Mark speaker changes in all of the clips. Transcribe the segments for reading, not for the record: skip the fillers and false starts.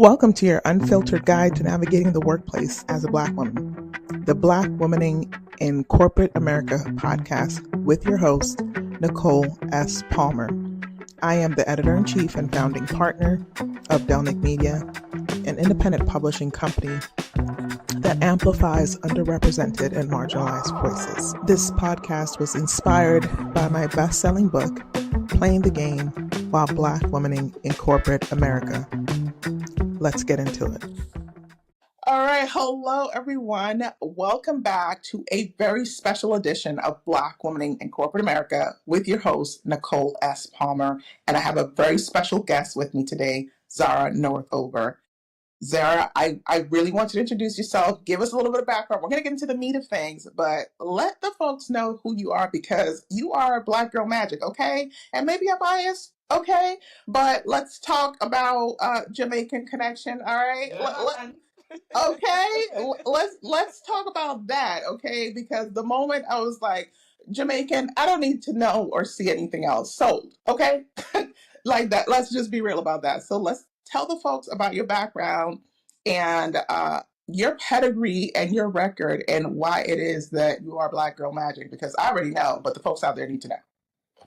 Speaker 1: Welcome to your unfiltered guide to navigating the workplace as a Black woman, the Black Womaning in Corporate America podcast with your host, Nicole S. Palmer. I am the editor-in-chief and founding partner of Delnick Media, an independent publishing company that amplifies underrepresented and marginalized voices. This podcast was inspired by my best-selling book, Playing the Game While Black Womaning in Corporate America. Let's get into it. All right. Hello, everyone. Welcome back to a very special edition of Black Womaning in Corporate America with your host, Nicole S. Palmer. And I have a very special guest with me today, Zara Northover. Zara, I really want you to introduce yourself. Give us a little bit of background. We're going to get into the meat of things, but let the folks know who you are because you are Black Girl Magic, okay? And maybe I'm biased, okay? But let's talk about Jamaican connection, all right? Okay, let's talk about that, okay? Because the moment I was like, Jamaican, I don't need to know or see anything else. So, okay? Like that. Let's just be real about that. So let's tell the folks about your background and your pedigree and your record and why it is that you are Black Girl Magic, because I already know, but the folks out there need to know.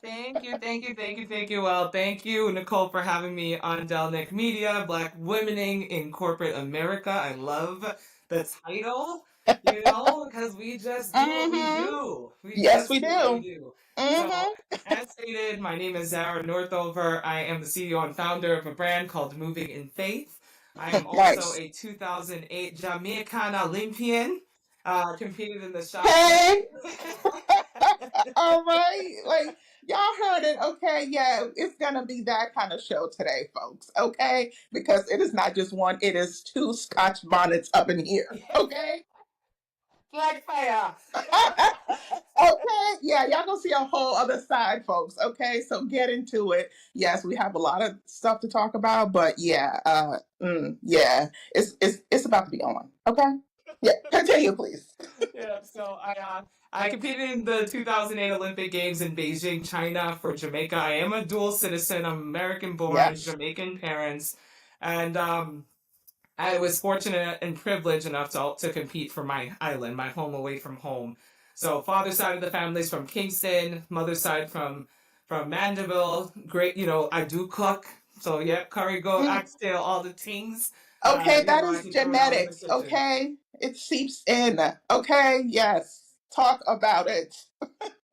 Speaker 2: Thank you. Well, thank you, Nicole, for having me on Delnick Media, Black Womening in Corporate America. I love the title, because we just do what we do.
Speaker 1: Yes, we do.
Speaker 2: So, as stated, my name is Zara Northover. I am the CEO and founder of a brand called Moving in Faith. I am also a 2008 Jamaican Olympian, competed in the shot.
Speaker 1: Hey! All right. Like, y'all heard it. Okay. Yeah, it's going to be that kind of show today, folks. Okay. Because it is not just one, it is two Scotch bonnets up in here. Okay.
Speaker 2: Like fire.
Speaker 1: Okay. Yeah, y'all gonna see a whole other side, folks. Okay, so get into it. Yes, we have a lot of stuff to talk about, but yeah, yeah, it's about to be on. Okay. Yeah, continue, please.
Speaker 2: Yeah. So I competed in the 2008 Olympic Games in Beijing, China, for Jamaica. I am a dual citizen. I'm American-born,
Speaker 1: Yes.
Speaker 2: Jamaican parents, and I was fortunate and privileged enough to compete for my island, my home away from home. So father's side of the family is from Kingston, mother's side from Mandeville. Great, I do cook. So yeah, curry goat, oxtail, all the things.
Speaker 1: Okay, that is genetics. Okay, it seeps in. Okay, yes. Talk about it.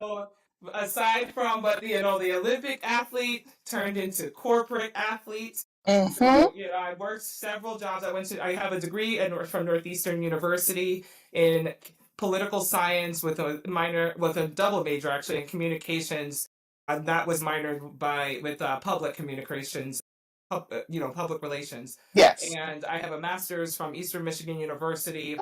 Speaker 2: So, aside from, but the Olympic athlete turned into corporate athlete. So, I worked several jobs. I have a degree from Northeastern University in political science with a double major actually in communications. That was minored with public communications, public relations.
Speaker 1: Yes.
Speaker 2: And I have a master's from Eastern Michigan University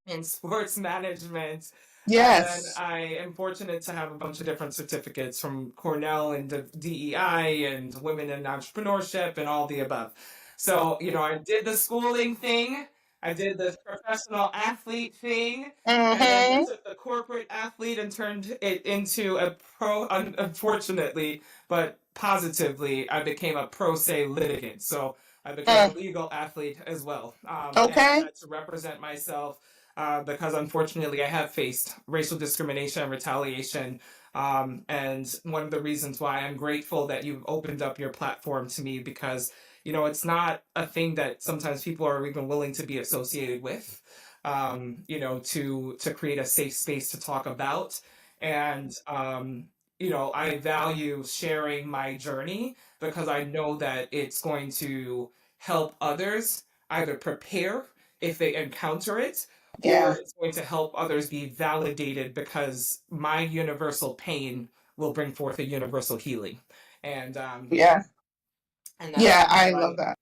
Speaker 2: in sports management.
Speaker 1: Yes.
Speaker 2: And I am fortunate to have a bunch of different certificates from Cornell and DEI and women in entrepreneurship and all the above. So, I did the schooling thing. I did the professional athlete thing. And then I took the corporate athlete and turned it into a unfortunately, but positively, I became a pro se litigant. So I became a legal athlete as well. And I had to represent myself. Because unfortunately I have faced racial discrimination and retaliation. And one of the reasons why I'm grateful that you've opened up your platform to me, because, it's not a thing that sometimes people are even willing to be associated with, to create a safe space to talk about. And, I value sharing my journey because I know that it's going to help others either prepare if they encounter it, or it's going to help others be validated because my universal pain will bring forth a universal healing. And
Speaker 1: I love that.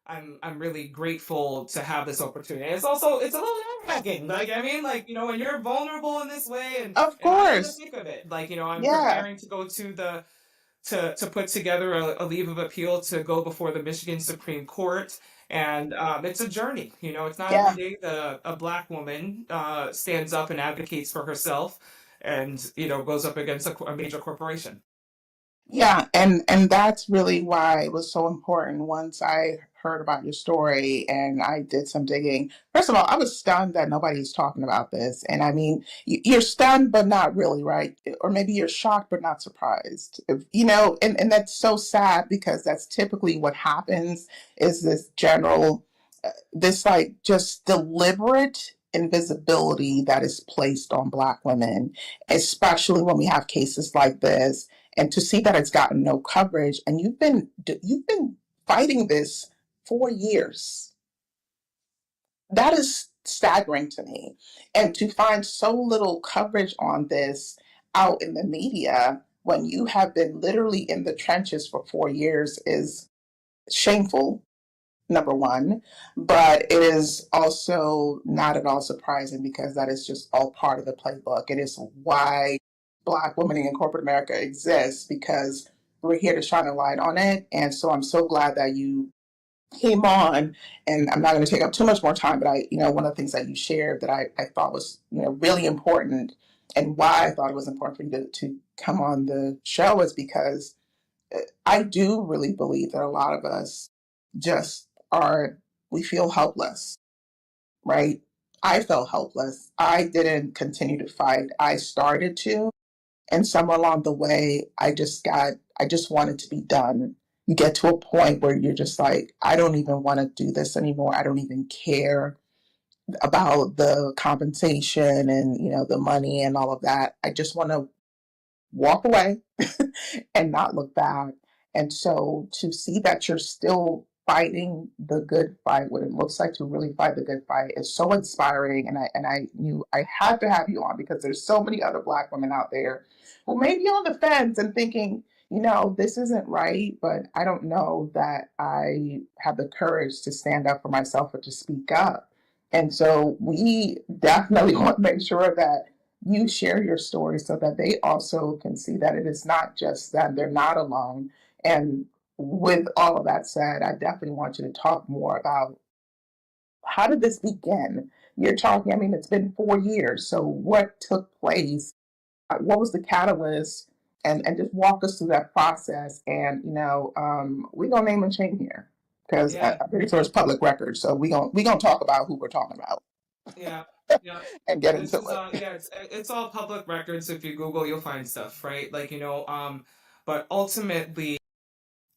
Speaker 2: I'm really grateful to have this opportunity. It's a little nerve-wracking. When you're vulnerable in this way, and
Speaker 1: of
Speaker 2: course,
Speaker 1: and
Speaker 2: I'm in the thick of it. I'm preparing to go to put together a leave of appeal to go before the Michigan Supreme Court. And it's a journey. It's not every day that a Black woman stands up and advocates for herself and, goes up against a major corporation.
Speaker 1: Yeah, and that's really why it was so important once I heard about your story and I did some digging, first of all, I was stunned that nobody's talking about this. And I mean, you're stunned, but not really, right? Or maybe you're shocked, but not surprised. And that's so sad because that's typically what happens is this general, this like just deliberate invisibility that is placed on Black women, especially when we have cases like this. And to see that it's gotten no coverage, and you've been fighting this for years, that is staggering to me. And to find so little coverage on this out in the media when you have been literally in the trenches for 4 years is shameful, number one. But it is also not at all surprising because that is just all part of the playbook. It is why Black women in corporate America exists, because we're here to shine a light on it. And so I'm so glad that you came on, and I'm not going to take up too much more time, but one of the things that you shared that I thought was, really important, and why I thought it was important for you to come on the show is because I do really believe that a lot of us just we feel helpless, right? I felt helpless. I didn't continue to fight. I started to, and somewhere along the way, I just wanted to be done. You get to a point where you're just like, I don't even want to do this anymore. I don't even care about the compensation and, the money and all of that. I just want to walk away and not look back. And so to see that you're still fighting the good fight, what it looks like to really fight the good fight, is so inspiring. And I knew I had to have you on because there's so many other Black women out there who may be on the fence and thinking, this isn't right, but I don't know that I have the courage to stand up for myself or to speak up. And so we definitely want to make sure that you share your story so that they also can see that it is not just them, they're not alone. And with all of that said, I definitely want you to talk more about how did this begin? You're talking, I mean, it's been 4 years. So what took place? What was the catalyst? And just walk us through that process. And, we're going to name and shame here because
Speaker 2: Yeah,
Speaker 1: I'm pretty sure it's public record. So we gonna talk about who we're talking about
Speaker 2: yeah, yeah.
Speaker 1: and get
Speaker 2: This
Speaker 1: into
Speaker 2: is
Speaker 1: it.
Speaker 2: yeah, it's all public records. If you Google, you'll find stuff, right? Like, but ultimately,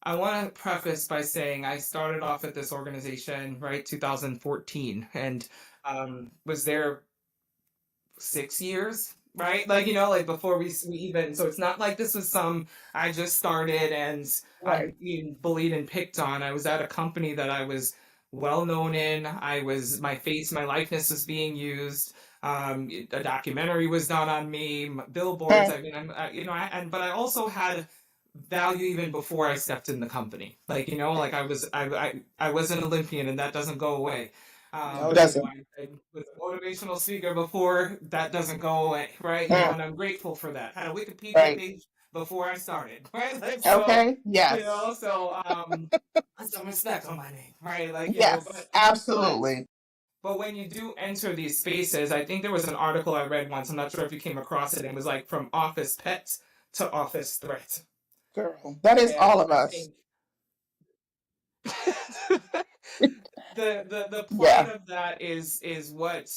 Speaker 2: I want to preface by saying I started off at this organization, right, 2014, and was there 6 years, right? Like, like before we even, so it's not like this was I just started and I'm
Speaker 1: Right.
Speaker 2: being bullied and picked on. I was at a company that I was well known in. My face, my likeness was being used. A documentary was done on me, billboards. I mean, but I also had value even before I stepped in the company. Like, like I was an Olympian and that doesn't go away.
Speaker 1: No, it doesn't.
Speaker 2: I was a motivational speaker before, that doesn't go away, right?
Speaker 1: Mm,
Speaker 2: And I'm grateful for that. Had a Wikipedia
Speaker 1: right.
Speaker 2: page before I started, right? Like, so,
Speaker 1: Okay. Yes.
Speaker 2: some respect on my name, right? Like,
Speaker 1: Yes.
Speaker 2: but,
Speaker 1: Absolutely.
Speaker 2: but when you do enter these spaces, I think there was an article I read once, I'm not sure if you came across it, it was like from office pet to office threat.
Speaker 1: Girl, that is
Speaker 2: And
Speaker 1: all of
Speaker 2: I
Speaker 1: us.
Speaker 2: think the plight
Speaker 1: Yeah.
Speaker 2: of that is what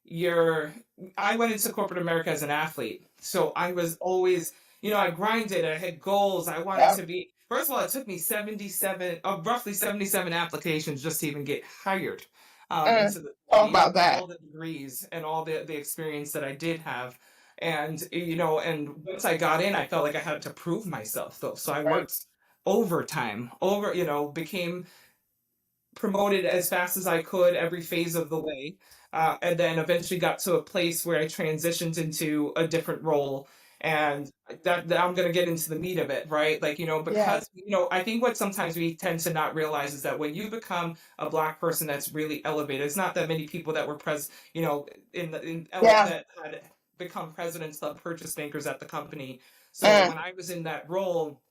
Speaker 2: you're I went into corporate America as an athlete. So I was always, I grinded, I had goals. I wanted
Speaker 1: Yeah.
Speaker 2: to be first of all, it took me roughly 77 applications just to even get hired
Speaker 1: Mm,
Speaker 2: into the city,
Speaker 1: talk
Speaker 2: even
Speaker 1: about
Speaker 2: with
Speaker 1: that.
Speaker 2: all the degrees and all the experience that I did have. And and once I got in, I felt like I had to prove myself though. So I
Speaker 1: Right.
Speaker 2: worked overtime, became promoted as fast as I could every phase of the way. And then eventually got to a place where I transitioned into a different role. And that I'm going to get into the meat of it, right? Like,
Speaker 1: Yeah.
Speaker 2: because, I think what sometimes we tend to not realize is that when you become a Black person that's really elevated, it's not that many people that were
Speaker 1: Yeah.
Speaker 2: that had become presidents, the purchase bankers at the company. So
Speaker 1: Mm,
Speaker 2: when I was in that role,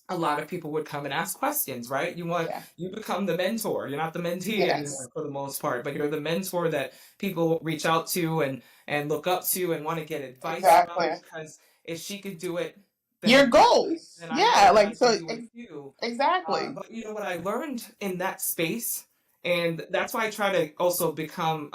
Speaker 2: a lot of people would come and ask questions, right?
Speaker 1: yeah.
Speaker 2: You become the mentor. You're not the mentee
Speaker 1: Yes.
Speaker 2: anymore for the most part, but you're the mentor that people reach out to and look up to and want to get advice from
Speaker 1: Exactly.
Speaker 2: because if she could do it,
Speaker 1: your
Speaker 2: than
Speaker 1: goals.
Speaker 2: than I
Speaker 1: Yeah,
Speaker 2: know that
Speaker 1: like
Speaker 2: I can
Speaker 1: so
Speaker 2: do with you.
Speaker 1: exactly.
Speaker 2: But what I learned in that space, and that's why I try to also become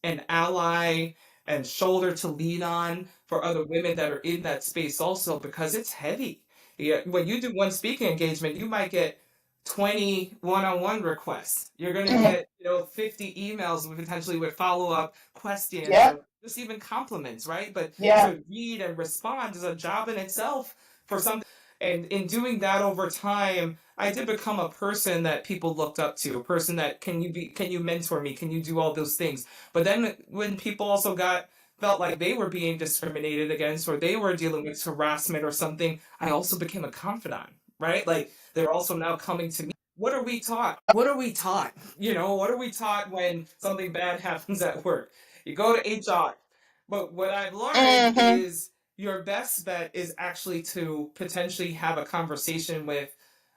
Speaker 2: an ally and shoulder to lean on for other women that are in that space also, because it's heavy. Yeah, when you do one speaking engagement, you might get 20 one-on-one requests. You're going to
Speaker 1: Mm,
Speaker 2: get, 50 emails potentially with follow-up questions
Speaker 1: yep.
Speaker 2: or just even compliments, right? But
Speaker 1: Yeah.
Speaker 2: to read and respond is a job in itself for some. And in doing that over time, I did become a person that people looked up to, a person that can you mentor me, can you do all those things. But then when people also felt like they were being discriminated against or they were dealing with harassment or something, I also became a confidant, right? Like they're also now coming to me. What are we taught? What are we taught? What are we taught when something bad happens at work? You go to HR. But what I've learned
Speaker 1: Mm-hmm.
Speaker 2: is your best bet is actually to potentially have a conversation with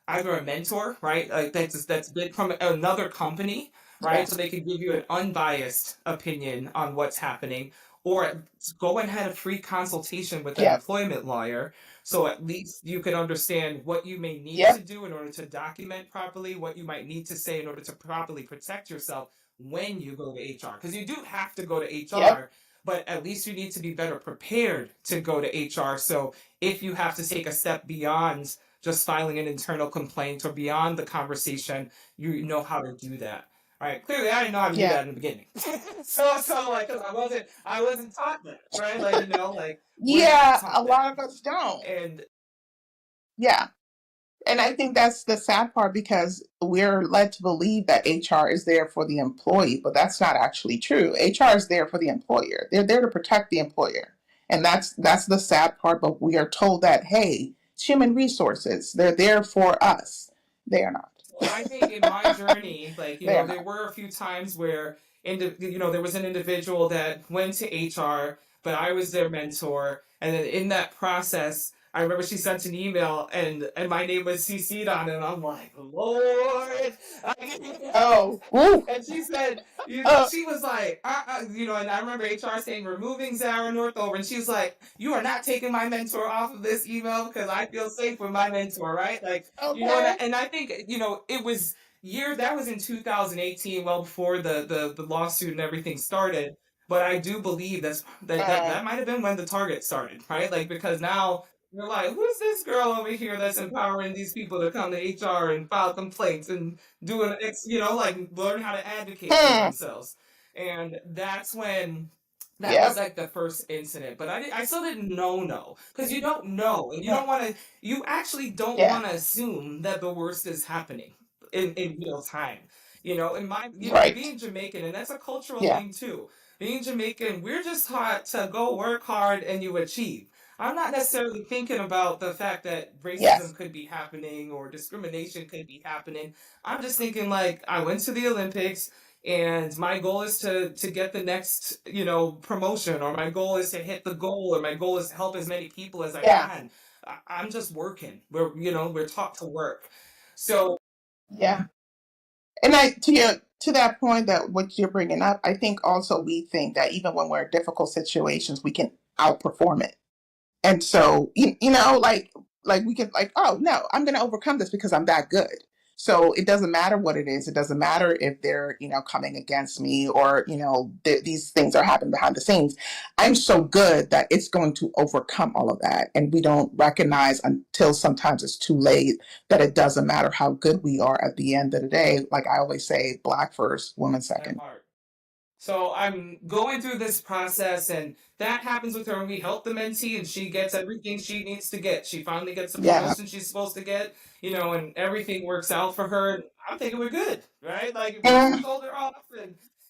Speaker 2: either a mentor, right? Like that's big from another company, right?
Speaker 1: Yeah.
Speaker 2: So they can give you an unbiased opinion on what's happening, or go and have a free consultation with an
Speaker 1: Yep.
Speaker 2: employment lawyer, so at least you can understand what you may need to
Speaker 1: Yep.
Speaker 2: do in order to document properly, what you might need to say in order to properly protect yourself when you go to HR. Because you do have to go to
Speaker 1: Yep.
Speaker 2: HR, but at least you need to be better prepared to go to HR. So if you have to take a step beyond just filing an internal complaint or beyond the conversation, you know how to do that. All right. Clearly, I didn't know how to do
Speaker 1: Yeah.
Speaker 2: that in the beginning. So like, 'cause I wasn't taught that, right? Like, like we're not
Speaker 1: Yeah. A
Speaker 2: taught that,
Speaker 1: lot of us don't.
Speaker 2: and
Speaker 1: Yeah. And I think that's the sad part because we're led to believe that HR is there for the employee, but that's not actually true. HR is there for the employer. They're there to protect the employer. And that's the sad part, but we are told that, hey, it's human resources. They're there for us. They are not.
Speaker 2: well, I think in my journey, like,
Speaker 1: They are
Speaker 2: there
Speaker 1: not.
Speaker 2: were a few times where, there was an individual that went to HR, but I was their mentor. And then in that process, I remember she sent an email and my name was CC'd on it. And I'm like, Lord.
Speaker 1: Oh, woo.
Speaker 2: And she said,
Speaker 1: Uh,
Speaker 2: she was like, and I remember HR saying, removing Zara Northover. And she was like, you are not taking my mentor off of this email because I feel safe with my mentor, right? Like,
Speaker 1: okay.
Speaker 2: and I think, it was that was in 2018, well before the lawsuit and everything started. But I do believe
Speaker 1: Uh,
Speaker 2: that might have been when the target started, right? Like, because now you're like, who's this girl over here that's empowering these people to come to HR and file complaints and doing, like learn how to advocate for
Speaker 1: hmm.
Speaker 2: themselves. And that's when that was
Speaker 1: Yep.
Speaker 2: like the first incident. But I still didn't know because you don't know and you
Speaker 1: Uh,
Speaker 2: don't want to, you actually don't
Speaker 1: yeah.
Speaker 2: want to assume that the worst is happening in real time. In my,
Speaker 1: Right.
Speaker 2: being Jamaican, and that's a cultural
Speaker 1: Yeah.
Speaker 2: thing too. Being Jamaican, we're just taught to go work hard and you achieve. I'm not necessarily thinking about the fact that racism
Speaker 1: Yes.
Speaker 2: could be happening or discrimination could be happening. I'm just thinking like I went to the Olympics and my goal is to get the next, promotion, or my goal is to hit the goal, or my goal is to help as many people as I
Speaker 1: Yeah.
Speaker 2: can. I'm just working. We're taught to work. So
Speaker 1: Yeah. And to that point that what you're bringing up, I think also we think that even when we're in difficult situations, we can outperform it. And so like we can like, oh no, I'm going to overcome this because I'm that good. So it doesn't matter what it is. It doesn't matter if they're coming against me, or these things are happening behind the scenes. I'm so good that it's going to overcome all of that, and we don't recognize until sometimes it's too late that it doesn't matter how good we are at the end of the day. Like I always say, black first, woman
Speaker 2: that
Speaker 1: second.
Speaker 2: part. So I'm going through this process, and that happens with her. And we help the mentee, and she gets everything she needs to get. She finally gets the
Speaker 1: Yeah.
Speaker 2: promotion she's supposed to get, and everything works out for her. And I'm thinking we're good, right? Like once we
Speaker 1: Mm,
Speaker 2: sold her off,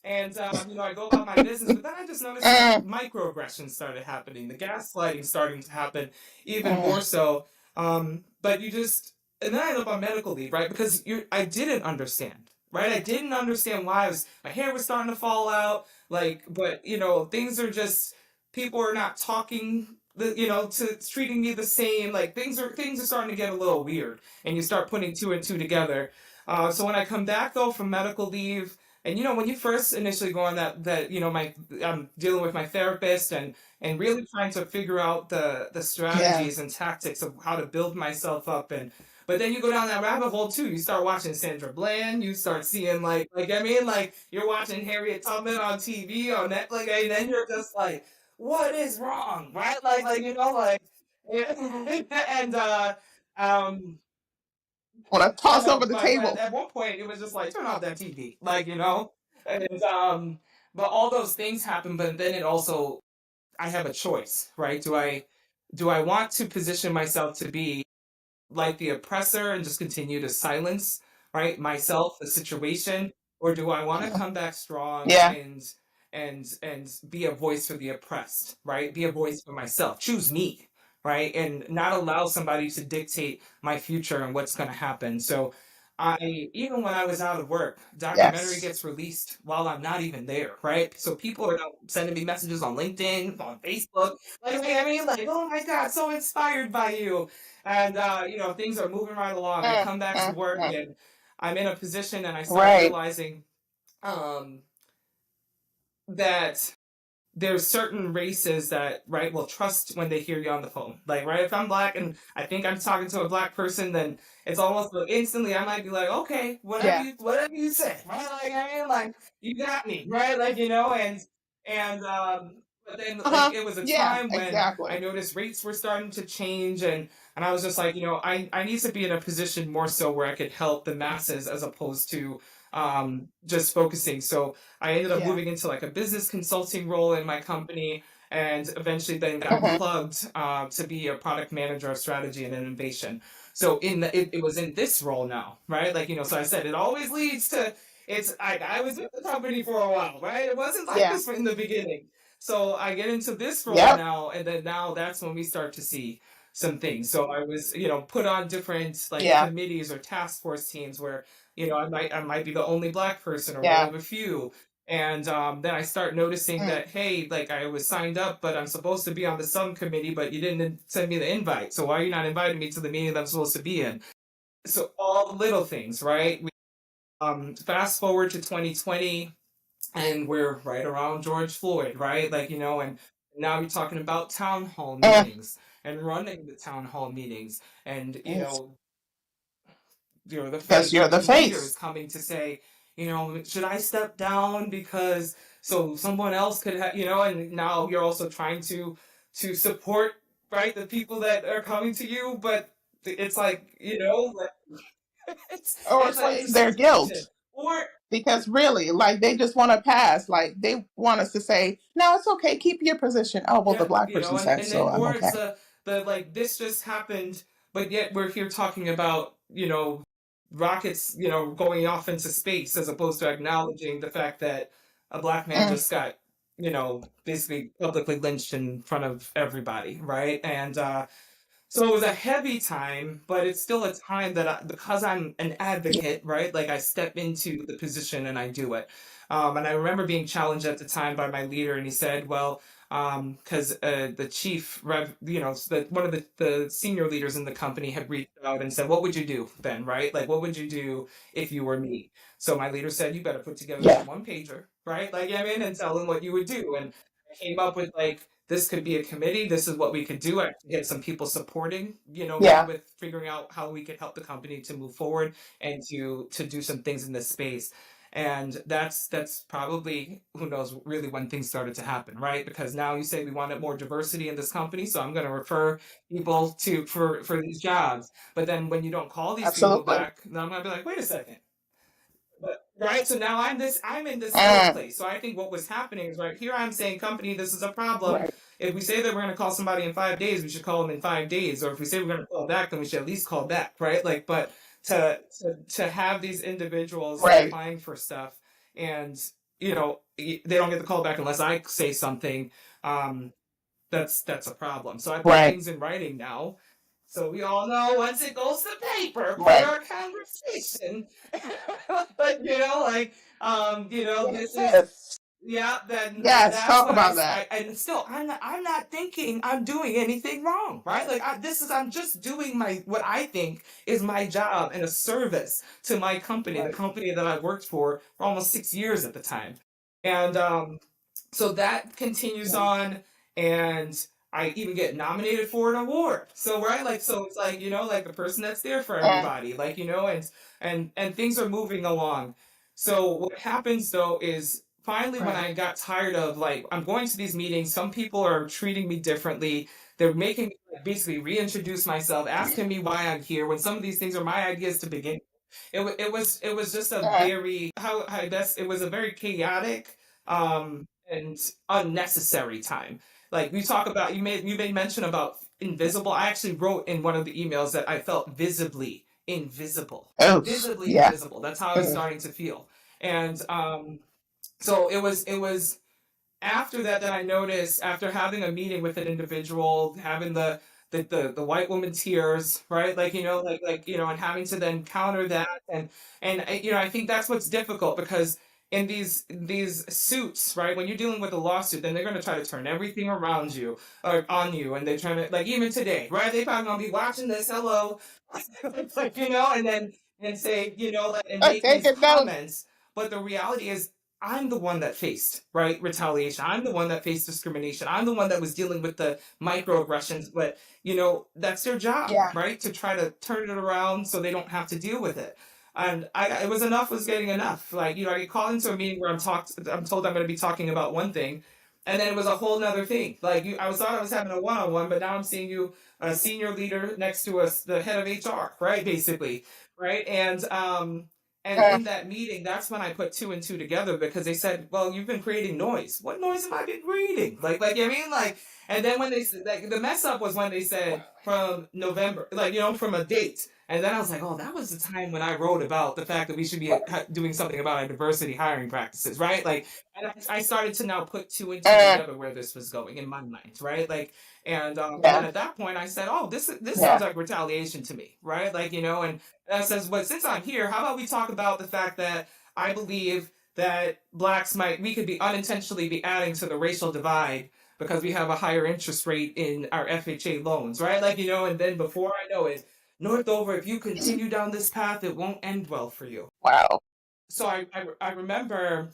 Speaker 2: and I go about my business. But then I just noticed that
Speaker 1: mm,
Speaker 2: microaggressions started happening, the gaslighting starting to happen even
Speaker 1: mm.
Speaker 2: more so. But and then I end up on medical leave, right? Because I didn't understand, right? I didn't understand why my hair was starting to fall out, like, but things are just, people are not talking, to treating me the same. Like things are starting to get a little weird, and you start putting two and two together. So when I come back though from medical leave, and when you first initially go on that, my I'm dealing with my therapist, and really trying to figure out the
Speaker 1: Yeah.
Speaker 2: strategies and tactics of how to build myself up. And but then you go down that rabbit hole too. You start watching Sandra Bland. You start seeing like I mean, like you're watching Harriet Tubman on TV on Netflix, and then you're just like, what is wrong, right? Like you know, like and um
Speaker 1: Want to
Speaker 2: I
Speaker 1: toss
Speaker 2: know,
Speaker 1: over the
Speaker 2: but
Speaker 1: table.
Speaker 2: at one point it was just like turn off that TV, like you know, and but all those things happen. But then it also I have a choice, right? Do I want to position myself to be like the oppressor and just continue to silence, right, myself, the situation, or do I want to come back strong
Speaker 1: Yeah.
Speaker 2: and be a voice for the oppressed, right? Be a voice for myself. Choose me, right? And not allow somebody to dictate my future and what's going to happen. So I even when I was out of work, documentary
Speaker 1: Yes.
Speaker 2: gets released while I'm not even there, right? So people are now sending me messages on LinkedIn, on Facebook, like I mean, like, oh my God, so inspired by you. And things are moving right along. I
Speaker 1: Mm,
Speaker 2: come back to
Speaker 1: mm,
Speaker 2: work
Speaker 1: mm.
Speaker 2: and I'm in a position and I start
Speaker 1: Right.
Speaker 2: realizing um, that there's certain races that right will trust when they hear you on the phone, like right if I'm black and I think I'm talking to a black person, then it's almost like instantly I might be like, okay,
Speaker 1: Yeah.
Speaker 2: whatever you say, right? Like I mean, like you got me, right? Like and but then like
Speaker 1: Uh-huh.
Speaker 2: it was a
Speaker 1: Yeah,
Speaker 2: time when I
Speaker 1: exactly.
Speaker 2: noticed rates were starting to change, and I was just like, I need to be in a position more so where I could help the masses as opposed to just focusing. So I ended up
Speaker 1: Yeah.
Speaker 2: moving into like a business consulting role in my company, and eventually then got
Speaker 1: Hmm.
Speaker 2: plugged to be a product manager of strategy and innovation. So it was in this role now, right? Like so I said it always leads to I was with the company for a while, right? It wasn't like
Speaker 1: Yeah.
Speaker 2: this in the beginning. So I get into this role
Speaker 1: Yep.
Speaker 2: now, and then now that's when we start to see some things. So I was, put on different like
Speaker 1: Yeah.
Speaker 2: committees or task force teams where I might be the only black person or one
Speaker 1: Yeah.
Speaker 2: of a few. And then I start noticing
Speaker 1: Mm.
Speaker 2: that, hey, like I was signed up, but I'm supposed to be on the subcommittee, but you didn't send me the invite. So why are you not inviting me to the meeting that I'm supposed to be in? So all the little things, right? Fast forward to 2020, and we're right around George Floyd, right? Like, and now you're talking about town hall
Speaker 1: Mm.
Speaker 2: meetings and running the town hall meetings and,
Speaker 1: Yes.
Speaker 2: the
Speaker 1: Because
Speaker 2: face,
Speaker 1: you're the
Speaker 2: leaders
Speaker 1: face.
Speaker 2: coming to say, should I step down because so someone else could have, and now you're also trying to support, right, the people that are coming to you, but it's like, like, it's
Speaker 1: Or
Speaker 2: it's a
Speaker 1: assuage their
Speaker 2: situation.
Speaker 1: guilt.
Speaker 2: Or
Speaker 1: Because really, like they just want to pass. Like they want us to say, no, it's okay, keep your position. Oh, well, the
Speaker 2: yeah,
Speaker 1: black person said
Speaker 2: and
Speaker 1: so.
Speaker 2: then
Speaker 1: I'm
Speaker 2: or it's
Speaker 1: okay.
Speaker 2: the like this just happened, but yet we're here talking about rockets going off into space as opposed to acknowledging the fact that a black man
Speaker 1: Mm.
Speaker 2: just got basically publicly lynched in front of everybody, right? And so it was a heavy time, but it's still a time that because I'm an
Speaker 1: Yeah.
Speaker 2: advocate, right? Like I step into the position and I do it. And I remember being challenged at the time by my leader, and he said, "Well, because the chief, one of the senior leaders in the company had reached out and said, 'What would you do then, right? Like, what would you do if you were me?'" So my leader said, "You better put together this
Speaker 1: Yeah.
Speaker 2: one pager, right? Like, I mean, and tell them what you would do." And I came up with like this could be a committee. This is what we could do. I could get some people supporting, me
Speaker 1: Yeah.
Speaker 2: with figuring out how we could help the company to move forward and to do some things in this space. And that's probably who knows really when things started to happen, right? Because now you say we wanted more diversity in this company, so I'm going to refer people to for these jobs. But then when you don't call these people
Speaker 1: Absolutely.
Speaker 2: back, then I'm going to be like, wait a second, but right, so now I'm in this guilt
Speaker 1: Mm.
Speaker 2: place. So I think what was happening is right here I'm saying, company, this is a problem.
Speaker 1: Right.
Speaker 2: If we say that we're going to call somebody in 5 days, we should call them in 5 days. Or if we say we're going to call back, then we should at least call back, right? Like, but to have these individuals
Speaker 1: Right.
Speaker 2: applying for stuff, and they don't get the call back unless I say something. Um, that's a problem. So I put
Speaker 1: Right.
Speaker 2: things in writing now. So we all know once it goes to paper for
Speaker 1: Right.
Speaker 2: our conversation, but this is
Speaker 1: Yes.
Speaker 2: yeah, then
Speaker 1: Yes.
Speaker 2: that's
Speaker 1: Talk
Speaker 2: when
Speaker 1: about that.
Speaker 2: and still I'm not thinking I'm doing anything wrong, right? Like I'm just doing what I think is my job and a service to my company, the
Speaker 1: Right.
Speaker 2: company that I worked for almost 6 years at the time. And so that continues
Speaker 1: Yeah.
Speaker 2: on, and I even get nominated for an award. So right, like so it's like, like the person that's there for everybody, like, and things are moving along. So what happens though is finally when
Speaker 1: Right.
Speaker 2: I got tired of like I'm going to these meetings, some people are treating me differently. They're making me like, basically reintroduce myself, asking me why I'm here when some of these things are my ideas to begin. It was just a very how I guess it was a very chaotic and unnecessary time. Like we talk about you made mention about invisible. I actually wrote in one of the emails that I felt visibly invisible.
Speaker 1: Oh,
Speaker 2: Visibly
Speaker 1: yeah.
Speaker 2: invisible. That's how I was starting to feel. And so it was after that I noticed after having a meeting with an individual, having the white woman tears, right? Like and having to then counter that and I think that's what's difficult because in these suits, right? When you're dealing with a lawsuit, then they're going to try to turn everything around you or on you, and they're trying to like even today, right? They probably gonna be watching this. Hello, like and then and say like, and make
Speaker 1: Take
Speaker 2: these
Speaker 1: it down.
Speaker 2: comments. But the reality is I'm the one that faced, right, retaliation. I'm the one that faced discrimination. I'm the one that was dealing with the microaggressions. But, that's their job,
Speaker 1: Yeah.
Speaker 2: right, to try to turn it around so they don't have to deal with it. And it was enough was getting enough. Like, I get called into a meeting where I'm told I'm going to be talking about one thing. And then it was a whole nother thing. Like thought I was having a one-on-one, but now I'm seeing you a senior leader next to us, the head of HR, right? Basically, right? And in that meeting, that's when I put two and two together because they said, "Well, you've been creating noise. What noise have I been creating?" I mean, like, and then when they said, like, the mess up was when they said from November, like, from a date, and then I was like, "Oh, that was the time when I wrote about the fact that we should be doing something about our diversity hiring practices, right?" Like, and I started to now put two and two together where this was going in my mind, right? Like, and then at that point, I said, "Oh, this sounds like retaliation to me, right?" Like, and I says, "But since I'm here, how about we talk about the fact that I believe that we could be unintentionally be adding to the racial divide because we have a higher interest rate in our FHA loans, right? Like, and then before I know it, Northover, if you continue down this path, it won't end well for you."
Speaker 1: Wow.
Speaker 2: So I remember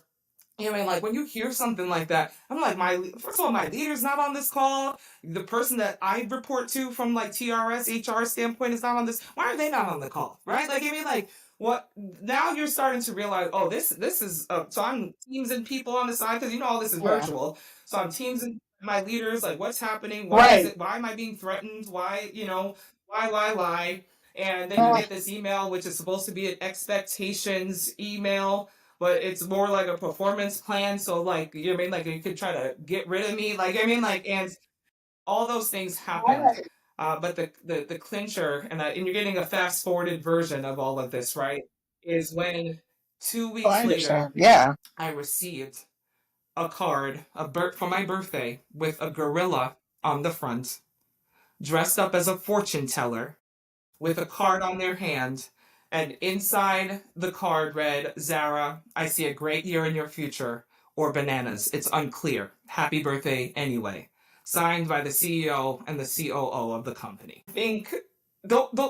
Speaker 2: like when you hear something like that, I'm like, first of all, my leader's not on this call. The person that I report to from like TRS HR standpoint is not on this. Why are they not on the call? Right? Like, like what? Now you're starting to realize, oh, this is so I'm teams and people on the side because all this is virtual. So I'm teams and my leaders like, what's happening? Why is it? Why am I being threatened? Why why? And then you get this email, which is supposed to be an expectations email, but it's more like a performance plan. So like, I mean, like you could try to get rid of me, like I mean, like, and all those things happened. But the clincher, and you're getting a fast forwarded version of all of this, right? Is when 2 weeks later,
Speaker 1: Yeah.
Speaker 2: I received a card for my birthday with a gorilla on the front, dressed up as a fortune teller with a card on their hand, and inside the card read, "Zara, I see a great year in your future," or "Bananas. It's unclear. Happy birthday anyway." Signed by the CEO and the COO of the company. I think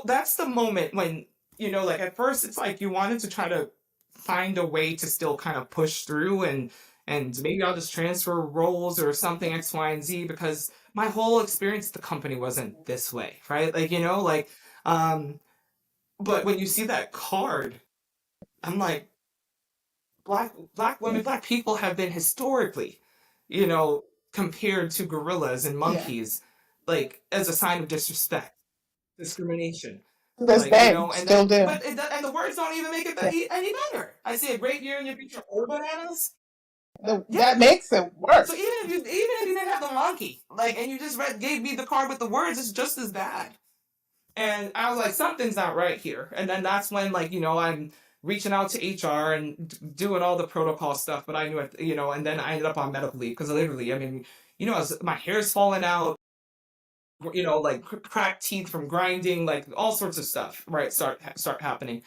Speaker 2: that's the moment when, like at first it's like you wanted to try to find a way to still kind of push through and maybe I'll just transfer roles or something X, Y, and Z because my whole experience at the company wasn't this way, right? Like, um, but when you see that card, I'm like, black women, black people have been historically, you know, compared to gorillas and monkeys, like as a sign of disrespect, discrimination.
Speaker 1: To this
Speaker 2: Like,
Speaker 1: day,
Speaker 2: and
Speaker 1: still
Speaker 2: then,
Speaker 1: do.
Speaker 2: and the words don't even make it any better. I see a great year in your future, or bananas.
Speaker 1: That makes it worse.
Speaker 2: So even if you didn't have the monkey, like, and you just gave me the card with the words, it's just as bad. And I was like, something's not right here. And then that's when, like, I'm reaching out to HR and doing all the protocol stuff. But I knew it, and then I ended up on medical leave because literally, I mean, my hair's falling out, like cracked teeth from grinding, like all sorts of stuff, right? Start happening.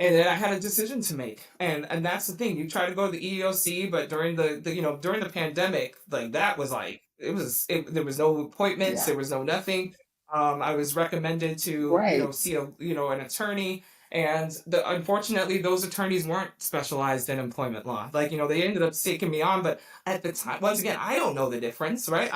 Speaker 2: And then I had a decision to make, and that's the thing. You try to go to the EEOC, but during during the pandemic, like that was like there was no appointments, there was no nothing. I was recommended to see an attorney, And unfortunately, those attorneys weren't specialized in employment law. Like, they ended up taking me on, but at the time, once again, I don't know the difference, right?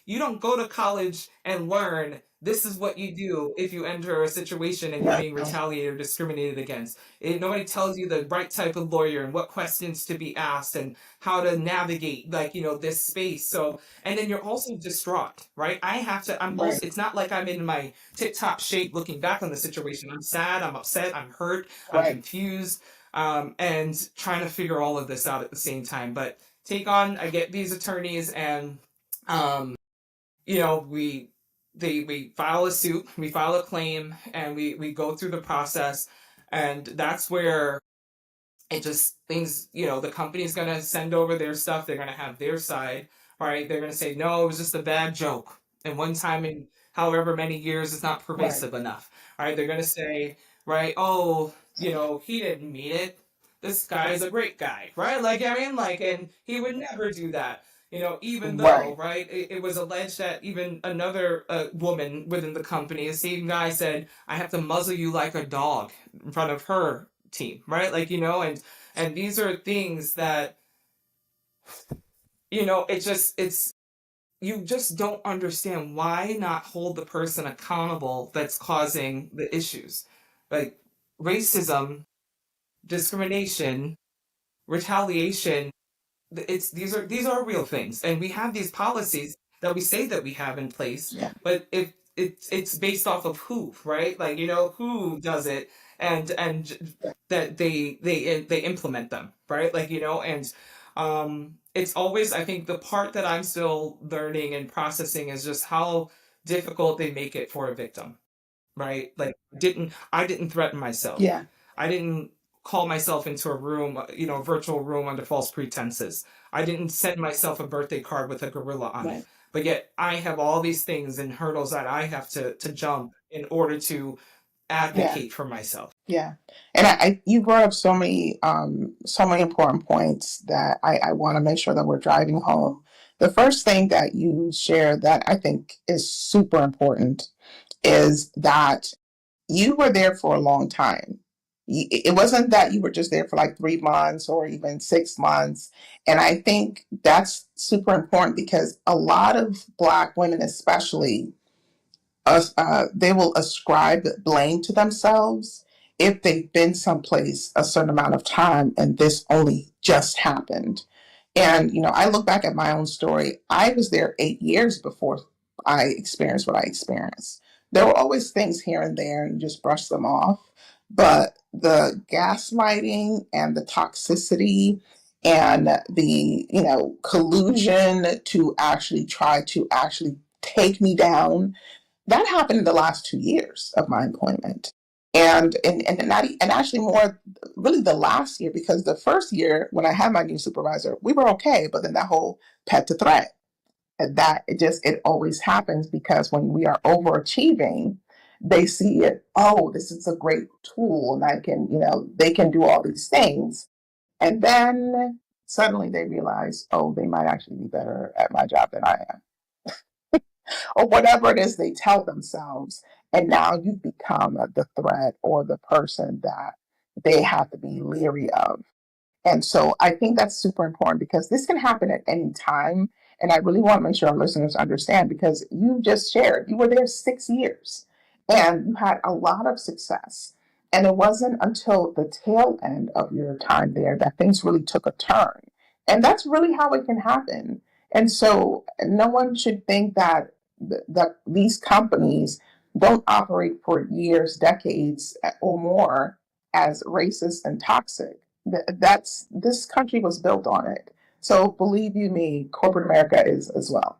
Speaker 2: You don't go to college and learn this is what you do if you enter a situation and you're
Speaker 1: Right.
Speaker 2: being retaliated or discriminated against. Nobody tells you the right type of lawyer and what questions to be asked and how to navigate, like, this space. So, and then you're also distraught, right?
Speaker 1: Right.
Speaker 2: It's not like I'm in my tip top shape looking back on the situation. I'm sad, I'm upset, I'm hurt, I'm
Speaker 1: Right.
Speaker 2: confused, and trying to figure all of this out at the same time. But I get these attorneys, and um, we we file a suit, we file a claim, and we go through the process, and that's where it just things, the company's going to send over their stuff, they're going to have their side, right? They're going to say no, it was just a bad joke, and one time in however many years is not
Speaker 1: Right.
Speaker 2: pervasive enough, right? They're going to say, right, oh, he didn't mean it, this guy is a great guy, right? Like, I mean, like, and he would never do that, even though,
Speaker 1: Right.
Speaker 2: right, it was alleged that even another woman within the company, the same guy, said, I have to muzzle you like a dog in front of her team, right? Like, and these are things that, it's, you just don't understand why not hold the person accountable that's causing the issues. Like racism, discrimination, retaliation, these are real things, and we have these policies that we say that we have in place,
Speaker 1: Yeah.
Speaker 2: but it's based off of who, right? Like, who does it, and that they implement them, right? Like, and it's always, I think the part that I'm still learning and processing is just how difficult they make it for a victim, right? Like, I didn't threaten myself.
Speaker 1: Yeah.
Speaker 2: I didn't call myself into a room, a virtual room under false pretenses. I didn't send myself a birthday card with a gorilla on it.
Speaker 1: Right.
Speaker 2: But yet I have all these things and hurdles that I have to jump in order to
Speaker 1: Yeah.
Speaker 2: advocate for myself.
Speaker 1: Yeah. And you brought up so many important points that I want to make sure that we're driving home. The first thing that you shared that I think is super important is that you were there for a long time. It wasn't that you were just there for like 3 months or even 6 months. And I think that's super important because a lot of Black women, especially, they will ascribe blame to themselves if they've been someplace a certain amount of time and this only just happened. And, I look back at my own story. I was there 8 years before I experienced what I experienced. There were always things here and there and you just brush them off. But the gaslighting and the toxicity and the, collusion to actually try to actually take me down, that happened in the last 2 years of my employment. And actually more really the last year, because the first year when I had my new supervisor, we were okay. But then that whole pet to threat, and that it always happens because when we are overachieving, they see it, oh, this is a great tool and I can, they can do all these things. And then suddenly they realize, oh, they might actually be better at my job than I am, or whatever it is they tell themselves. And now you've become the threat or the person that they have to be leery of. And so I think that's super important because this can happen at any time. And I really want to make sure our listeners understand because you just shared, you were there 6 years and you had a lot of success. And it wasn't until the tail end of your time there that things really took a turn. And that's really how it can happen. And so no one should think that these companies don't operate for years, decades, or more as racist and toxic. That's this country was built on it. So believe you me, corporate America is as well.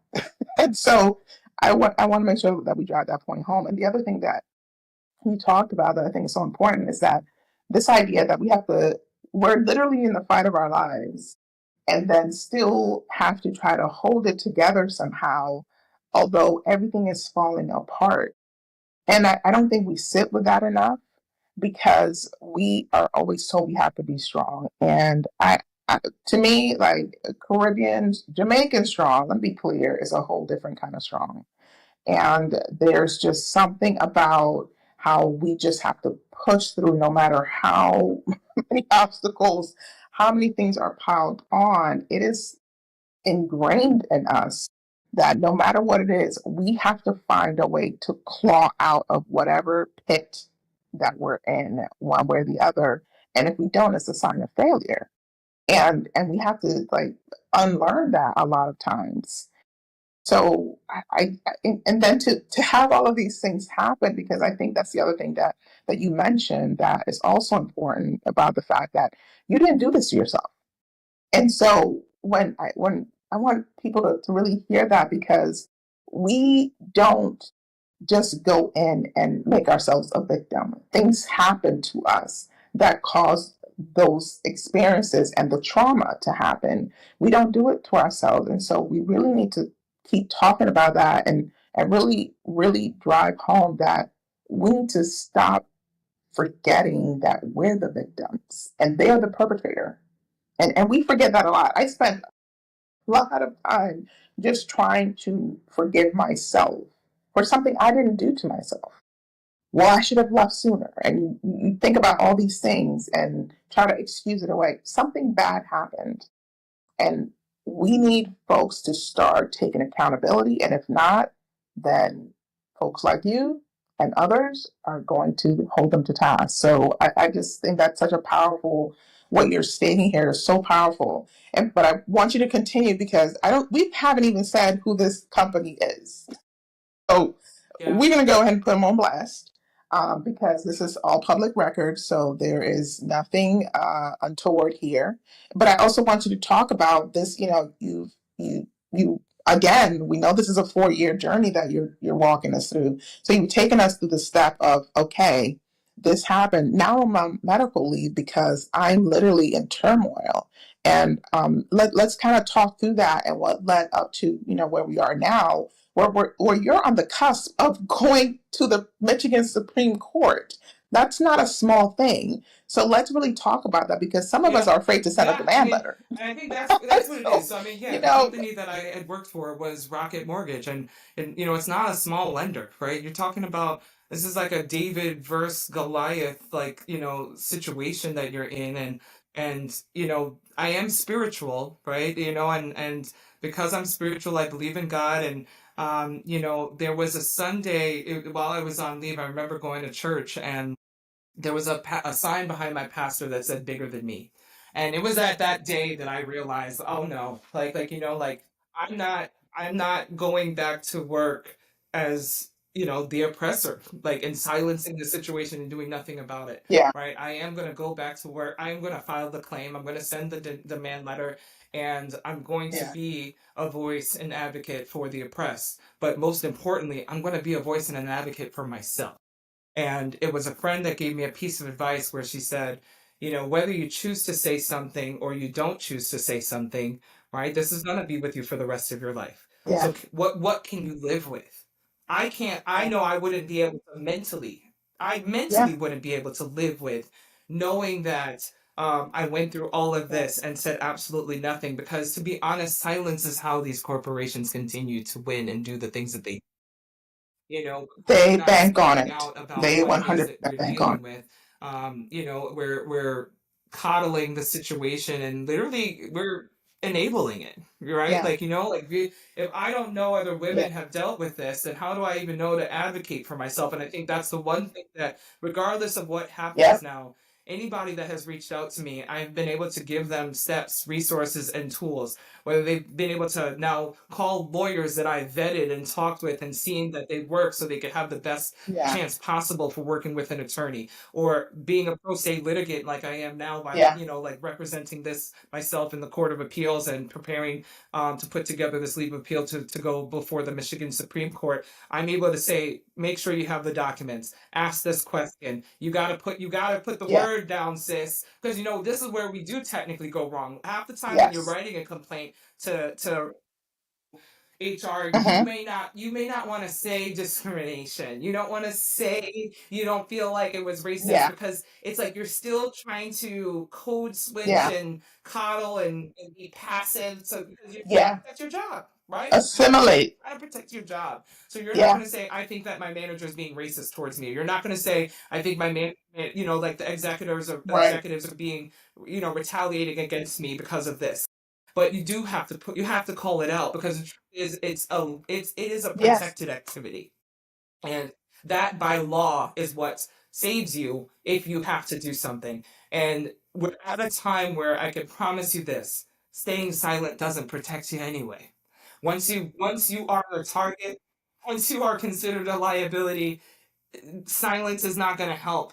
Speaker 1: And so I want to make sure that we drive that point home. And the other thing that you talked about that I think is so important is that this idea that we're literally in the fight of our lives and then still have to try to hold it together somehow, although everything is falling apart. And I don't think we sit with that enough because we are always told we have to be strong. And to me, like Caribbeans, Jamaican strong, let me be clear, is a whole different kind of strong. And there's just something about how we just have to push through no matter how many obstacles, how many things are piled on. It is ingrained in us that no matter what it is, we have to find a way to claw out of whatever pit that we're in, one way or the other. And if we don't, it's a sign of failure. And we have to like unlearn that a lot of times. So and then to have all of these things happen, because I think that's the other thing that you mentioned that is also important about the fact that you didn't do this to yourself. And so when I want people to really hear that, because we don't just go in and make ourselves a victim. Things happen to us that cause those experiences and the trauma to happen. We don't do it to ourselves. And so we really need to keep talking about that, and really, really drive home that we need to stop forgetting that we're the victims and they're the perpetrator. And we forget that a lot. I spent a lot of time just trying to forgive myself for something I didn't do to myself. Well, I should have left sooner. And you think about all these things and try to excuse it away. Something bad happened. And we need folks to start taking accountability. And if not, then folks like you and others are going to hold them to task. So I just think that's such a powerful, what you're stating here is so powerful. And but I want you to continue, because we haven't even said who this company is. So
Speaker 2: Yeah.
Speaker 1: we're going to go ahead and put them on blast, because this is all public record. So there is nothing untoward here. But I also want you to talk about this. You again. We know this is a 4-year journey that you're walking us through. So you've taken us through the step of, okay, this happened. Now I'm on medical leave because I'm literally in turmoil. And let's kind of talk through that and what led up to where we are now, where you're on the cusp of going to the Michigan Supreme Court. That's not a small thing. So let's really talk about that, because some of us
Speaker 2: Yeah.
Speaker 1: are afraid to send a
Speaker 2: Yeah, I
Speaker 1: demand
Speaker 2: mean,
Speaker 1: letter.
Speaker 2: and I think that's what it is.
Speaker 1: So,
Speaker 2: So I mean, yeah,
Speaker 1: you
Speaker 2: the
Speaker 1: know,
Speaker 2: company that I had worked for was Rocket Mortgage, and it's not a small lender, right? You're talking about, this is like a David versus Goliath, like, situation that you're in. And I am spiritual, right? And because I'm spiritual, I believe in God. And there was a Sunday, while I was on leave, I remember going to church, and there was a sign behind my pastor that said "bigger than me," and it was at that day that I realized, oh no, like I'm not going back to work as the oppressor, like, and silencing the situation and doing nothing about it.
Speaker 1: yeah,
Speaker 2: Right? I am going to go back to work. I am going to file the claim. I'm going to send the demand letter, and I'm going to
Speaker 1: yeah,
Speaker 2: be a voice and advocate for the oppressed. But most importantly, I'm going to be a voice and an advocate for myself. And it was a friend that gave me a piece of advice where she said, whether you choose to say something or you don't choose to say something, right? This is going to be with you for the rest of your life.
Speaker 1: yeah,
Speaker 2: So what can you live with? I can't, I
Speaker 1: yeah,
Speaker 2: know I wouldn't be able to I
Speaker 1: yeah,
Speaker 2: mentally wouldn't be able to live with knowing that I went through all of
Speaker 1: yeah.
Speaker 2: this and said absolutely nothing, because to be honest, silence is how these corporations continue to win and do the things that they, we're
Speaker 1: They
Speaker 2: not
Speaker 1: bank on
Speaker 2: speaking
Speaker 1: it.
Speaker 2: out about
Speaker 1: They
Speaker 2: what it is that
Speaker 1: 100%
Speaker 2: we're
Speaker 1: bank on
Speaker 2: dealing
Speaker 1: it.
Speaker 2: with. We're coddling the situation, and literally we're enabling it, right?
Speaker 1: Yeah,
Speaker 2: Like, if I don't know other
Speaker 1: yeah,
Speaker 2: women have dealt with this, then how do I even know to advocate for myself? And I think that's the one thing that, regardless of what
Speaker 1: yeah,
Speaker 2: happens now, anybody that has reached out to me, I've been able to give them steps, resources, and tools, whether they've been able to now call lawyers that I vetted and talked with and seen that they work so they could have the best
Speaker 1: yeah,
Speaker 2: chance possible for working with an attorney, or being a pro se litigant like I am now, by
Speaker 1: yeah,
Speaker 2: like representing this myself in the Court of Appeals and preparing to put together this leave of appeal to go before the Michigan Supreme Court. I'm able to say, make sure you have the documents, ask this question, you gotta put the
Speaker 1: yeah,
Speaker 2: word down, sis, because this is where we do technically go wrong half the time. When you're
Speaker 1: yes.
Speaker 2: writing a complaint to HR, you
Speaker 1: Hmm.
Speaker 2: may not you may not want to say discrimination. You don't want to say you don't feel like it was racist,
Speaker 1: Yeah,
Speaker 2: because it's like you're still trying to code switch
Speaker 1: yeah,
Speaker 2: and coddle and be passive. So because
Speaker 1: yeah,
Speaker 2: that's your job. right?
Speaker 1: Assimilate.
Speaker 2: Try to protect your job. So you're not
Speaker 1: Yeah.
Speaker 2: going to say, I think that my manager is being racist towards me. You're not going to say, I think my like the
Speaker 1: Right.
Speaker 2: executives are being, retaliating against me because of this. But you have to call it out because the truth is, it is a
Speaker 1: Yes.
Speaker 2: protected activity. And that by law is what saves you if you have to do something. And we're at a time where I can promise you this, staying silent doesn't protect you anyway. Once you are a target, once you are considered a liability, silence is not going to help.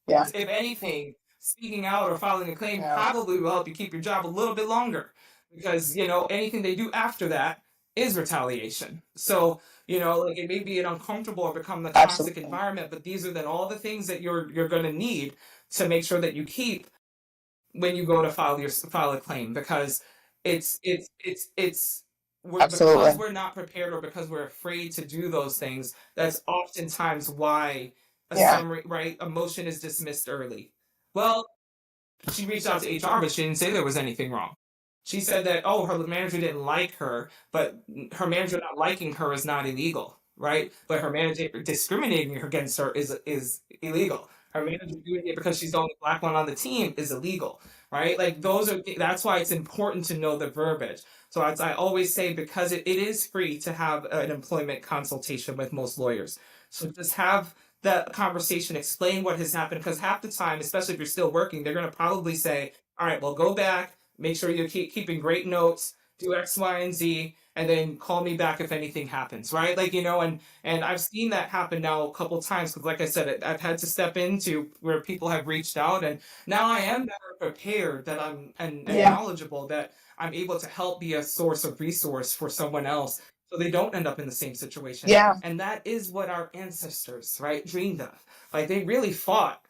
Speaker 1: Yeah.
Speaker 2: If anything, speaking out or filing a claim
Speaker 1: Yeah.
Speaker 2: probably will help you keep your job a little bit longer because, anything they do after that is retaliation. So, like it may be an uncomfortable or become the toxic
Speaker 1: Absolutely.
Speaker 2: environment, but these are then all the things that you're going to need to make sure that you keep when you go to file a claim because it's because
Speaker 1: Absolutely.
Speaker 2: we're not prepared or because we're afraid to do those things. That's oftentimes why a
Speaker 1: Yeah.
Speaker 2: summary, right, a motion is dismissed early. Well, she reached out to HR, but she didn't say there was anything wrong. She said that, oh, her manager didn't like her, but her manager not liking her is not illegal, right? But her manager discriminating against her is illegal. Her manager doing it because she's the only black one on the team is illegal, right? Like that's why it's important to know the verbiage. So as I always say, because it is free to have an employment consultation with most lawyers. So just have that conversation, explain what has happened, because half the time, especially if you're still working, they're going to probably say, all right, well, go back, make sure you're keeping great notes, do X, Y, and Z, and then call me back if anything happens, right? Like, and I've seen that happen now a couple times because, like I said, I've had to step into where people have reached out, and now I am better prepared that and
Speaker 1: Yeah.
Speaker 2: knowledgeable that I'm able to help be a source of resource for someone else so they don't end up in the same situation.
Speaker 1: Yeah.
Speaker 2: And that is what our ancestors, right, dreamed of. Like they really fought.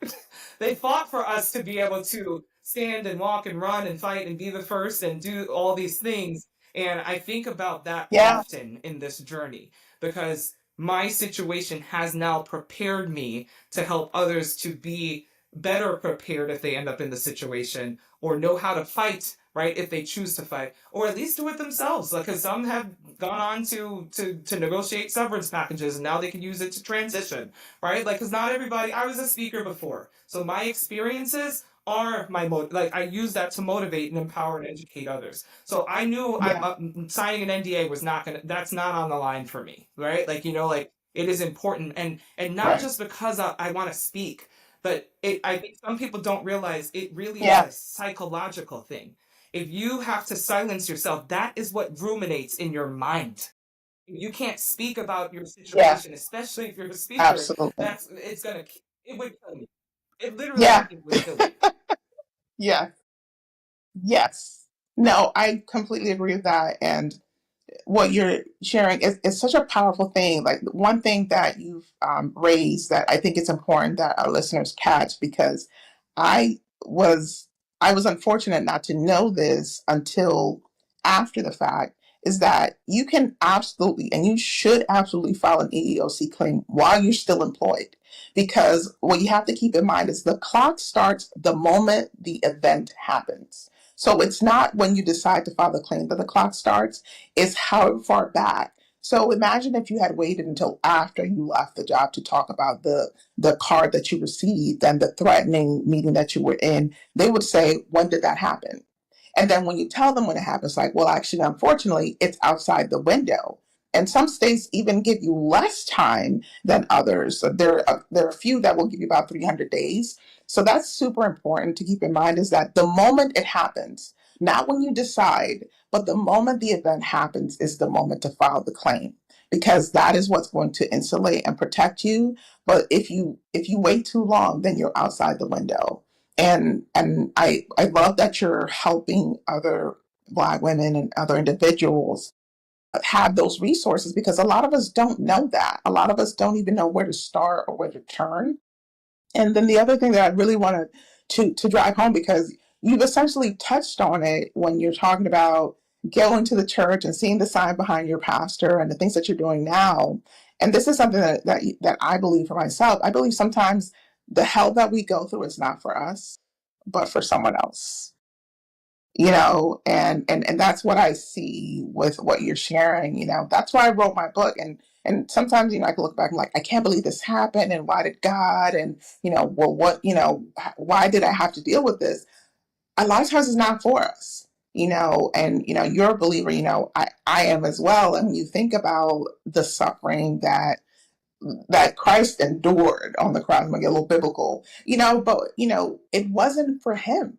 Speaker 2: They fought for us to be able to stand and walk and run and fight and be the first and do all these things. And I think about that
Speaker 1: Yeah.
Speaker 2: often in this journey because my situation has now prepared me to help others to be better prepared if they end up in the situation or know how to fight, right, if they choose to fight, or at least do it themselves. Because some have gone on to negotiate severance packages and now they can use it to transition, right? Like, because not everybody, I was a speaker before. So my experiences are like I use that to motivate and empower and educate others. So I knew
Speaker 1: Yeah.
Speaker 2: signing an NDA was not gonna. That's not on the line for me, right? Like like it is important, and not
Speaker 1: Right.
Speaker 2: just because I want to speak, but I think some people don't realize it really is
Speaker 1: Yeah.
Speaker 2: a psychological thing. If you have to silence yourself, that is what ruminates in your mind. You can't speak about your
Speaker 1: Yeah.
Speaker 2: situation, especially if you're a speaker.
Speaker 1: Absolutely.
Speaker 2: It would kill me. It literally, I
Speaker 1: Yeah.
Speaker 2: think, would kill you.
Speaker 1: Yeah. Yes. No, I completely agree with that. And what you're sharing is such a powerful thing. Like one thing that you've raised that I think it's important that our listeners catch because I was I was unfortunate not to know this until after the fact is that you can absolutely and you should absolutely file an EEOC claim while you're still employed because what you have to keep in mind is the clock starts the moment the event happens. So it's not when you decide to file the claim that the clock starts, it's how far back. So imagine if you had waited until after you left the job to talk about the card that you received and the threatening meeting that you were in. They would say, when did that happen? And then when you tell them when it happens, like, well, actually, unfortunately, it's outside the window. And some states even give you less time than others. So there are a few that will give you about 300 days. So that's super important to keep in mind is that the moment it happens, not when you decide, but the moment the event happens is the moment to file the claim because that is what's going to insulate and protect you. But if you wait too long, then you're outside the window. And I love that you're helping other Black women and other individuals have those resources because a lot of us don't know that. A lot of us don't even know where to start or where to turn. And then the other thing that I really wanted to drive home because you've essentially touched on it when you're talking about going to the church and seeing the sign behind your pastor and the things that you're doing now. And this is something that I believe for myself. I believe sometimes the hell that we go through is not for us, but for someone else. and that's what I see with what you're sharing. That's why I wrote my book. And sometimes, I can look back and like, I can't believe this happened. And why did God? And, well, why did I have to deal with this? A lot of times it's not for us, and, you're a believer, I am as well. And when you think about the suffering that Christ endured on the cross, I'm gonna get a little biblical, but, it wasn't for him.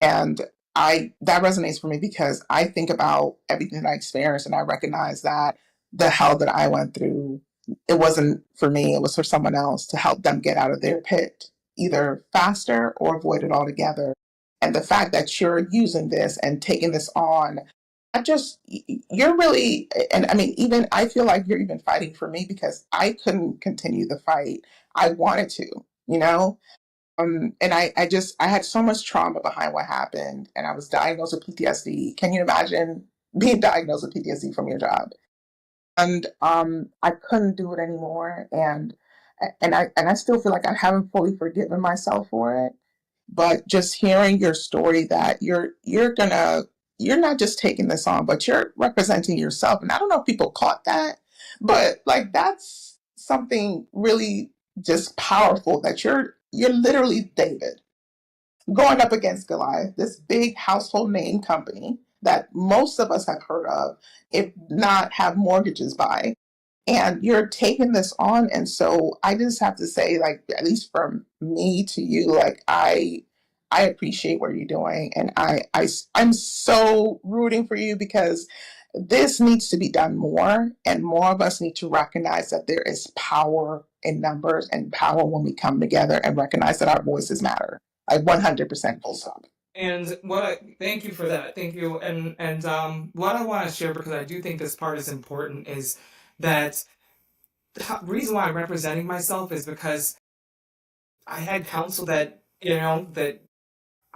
Speaker 1: And that resonates for me because I think about everything that I experienced and I recognize that the hell that I went through, it wasn't for me, it was for someone else to help them get out of their pit, either faster or avoid it altogether. And the fact that you're using this and taking this on, you're really, and I mean, even I feel like you're even fighting for me because I couldn't continue the fight. I wanted to, you know? And I had so much trauma behind what happened, and I was diagnosed with PTSD. Can you imagine being diagnosed with PTSD from your job? And I couldn't do it anymore, and I still feel like I haven't fully forgiven myself for it. But just hearing your story, that you're not just taking this on, but you're representing yourself. And I don't know if people caught that, but like that's something really just powerful, that you're literally David going up against Goliath, this big household name company that most of us have heard of, if not have mortgages by, and you're taking this on. And so I just have to say, like, at least from me to you, like, I appreciate what you're doing, and I'm so rooting for you, because this needs to be done more, and more of us need to recognize that there is power in numbers and power when we come together and recognize that our voices matter. I 100% full stop.
Speaker 2: And thank you for that. Thank you. And what I want to share, because I do think this part is important, is that the reason why I'm representing myself is because I had counsel that, that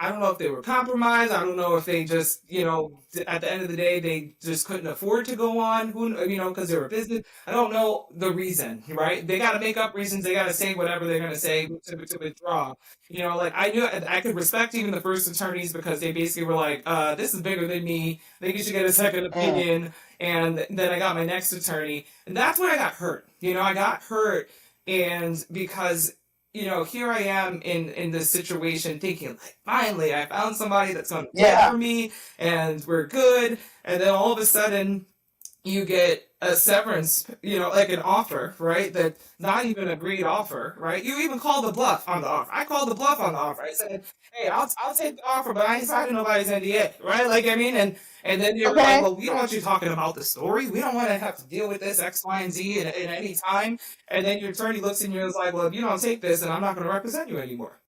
Speaker 2: I don't know if they were compromised. I don't know if they just, at the end of the day, they just couldn't afford to go on, because they were a business. I don't know the reason, right? They got to make up reasons. They got to say whatever they're going to say to withdraw. Like I knew I could respect even the first attorneys, because they basically were like, this is bigger than me. I think you should get a second opinion. And then I got my next attorney. And that's when I got hurt. I got hurt. And because here I am in this situation thinking, like, finally, I found somebody that's going to fight for me, and we're good. And then all of a sudden, you get a severance, like an offer, right? That's not even an agreed offer, right? You even called the bluff on the offer. I called the bluff on the offer. I said, hey, I'll take the offer, but I ain't signing nobody's NDA, right? Like, I mean, and then you're like, well, we don't want you talking about the story. We don't want to have to deal with this X, Y, and Z in any time. And then your attorney looks at you and is like, well, if you don't take this, then I'm not going to represent you anymore.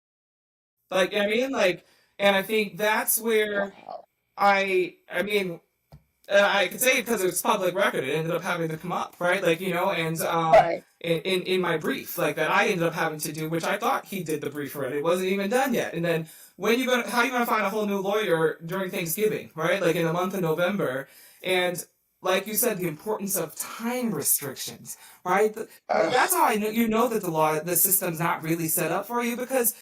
Speaker 2: Like, I mean, like, and I think that's where I mean, I can say it because it's public record. It ended up having to come up, right? Like, and in my brief, like, that I ended up having to do, which I thought he did the brief already. It wasn't even done yet. And then how you gonna find a whole new lawyer during Thanksgiving, right? Like in the month of November, and like you said, the importance of time restrictions, right? That's how I know that the system's not really set up for you, because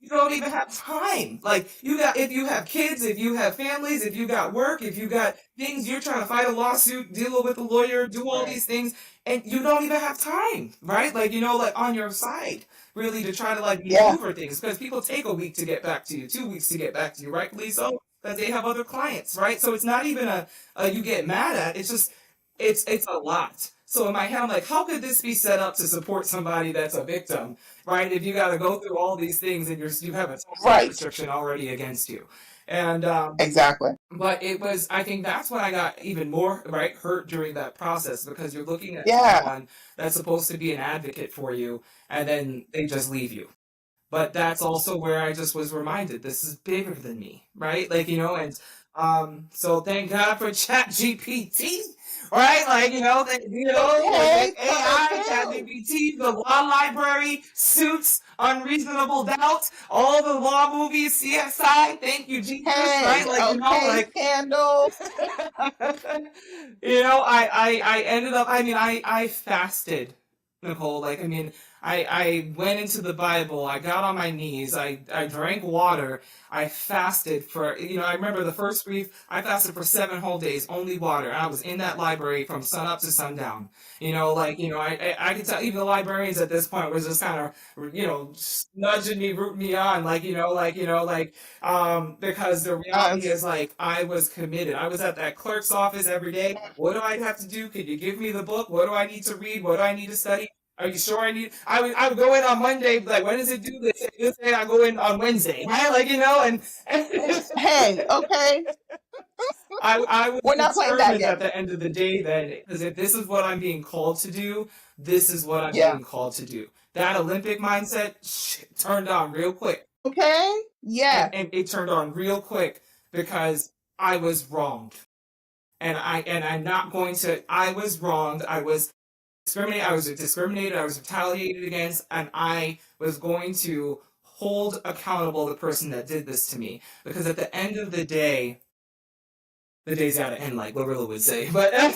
Speaker 2: you don't even have time. Like, if you have kids, if you have families, if you got work, if you got things, you're trying to fight a lawsuit, deal with a lawyer, do all these things, and you don't even have time, right? Like, like on your side, really, to try to like maneuver things, because people take a week to get back to you, 2 weeks to get back to you, rightfully so, that they have other clients, right? So it's not even a you get mad at. It's just it's a lot. So in my head, I'm like, how could this be set up to support somebody that's a victim, right? If you got to go through all these things and you have a time restriction already against you, and
Speaker 1: exactly.
Speaker 2: But I think that's when I got even more hurt during that process, because you're looking at someone that's supposed to be an advocate for you, and then they just leave you. But that's also where I just was reminded, this is bigger than me, right? Like, and so thank God for ChatGPT, right? Like, like AI, ChatGPT, the law library, Suits, Unreasonable Doubt, all the law movies, CSI, thank you, Jesus, right? Like,
Speaker 1: Scandal.
Speaker 2: I ended up, I fasted, Nicole. Like, I mean, I went into the Bible. I got on my knees. I drank water. I fasted for, I remember the first week, I fasted for 7 whole days, only water. I was in that library from sun up to sundown. I could tell even the librarians at this point was just kind of, nudging me, rooting me on, because the reality
Speaker 1: Yes.
Speaker 2: is like I was committed. I was at that clerk's office every day. What do I have to do? Could you give me the book? What do I need to read? What do I need to study? Are you sure I need? I would go in on Monday, like when does it do this? This day I go in on Wednesday, right? And
Speaker 1: Hey, okay.
Speaker 2: I was
Speaker 1: We're not playing that
Speaker 2: determined at
Speaker 1: game.
Speaker 2: the end of the day that because if this is what I'm being called to do, this is what I'm
Speaker 1: Yeah.
Speaker 2: being called to do. That Olympic mindset turned on real quick,
Speaker 1: Okay.
Speaker 2: and
Speaker 1: Yeah.
Speaker 2: and it turned on real quick because I was wronged, and I'm not going to. I was wronged. I was discriminated. I was discriminated. I was retaliated against, and I was going to hold accountable the person that did this to me because at the end of the day's gotta end, like Glorilla would say. But at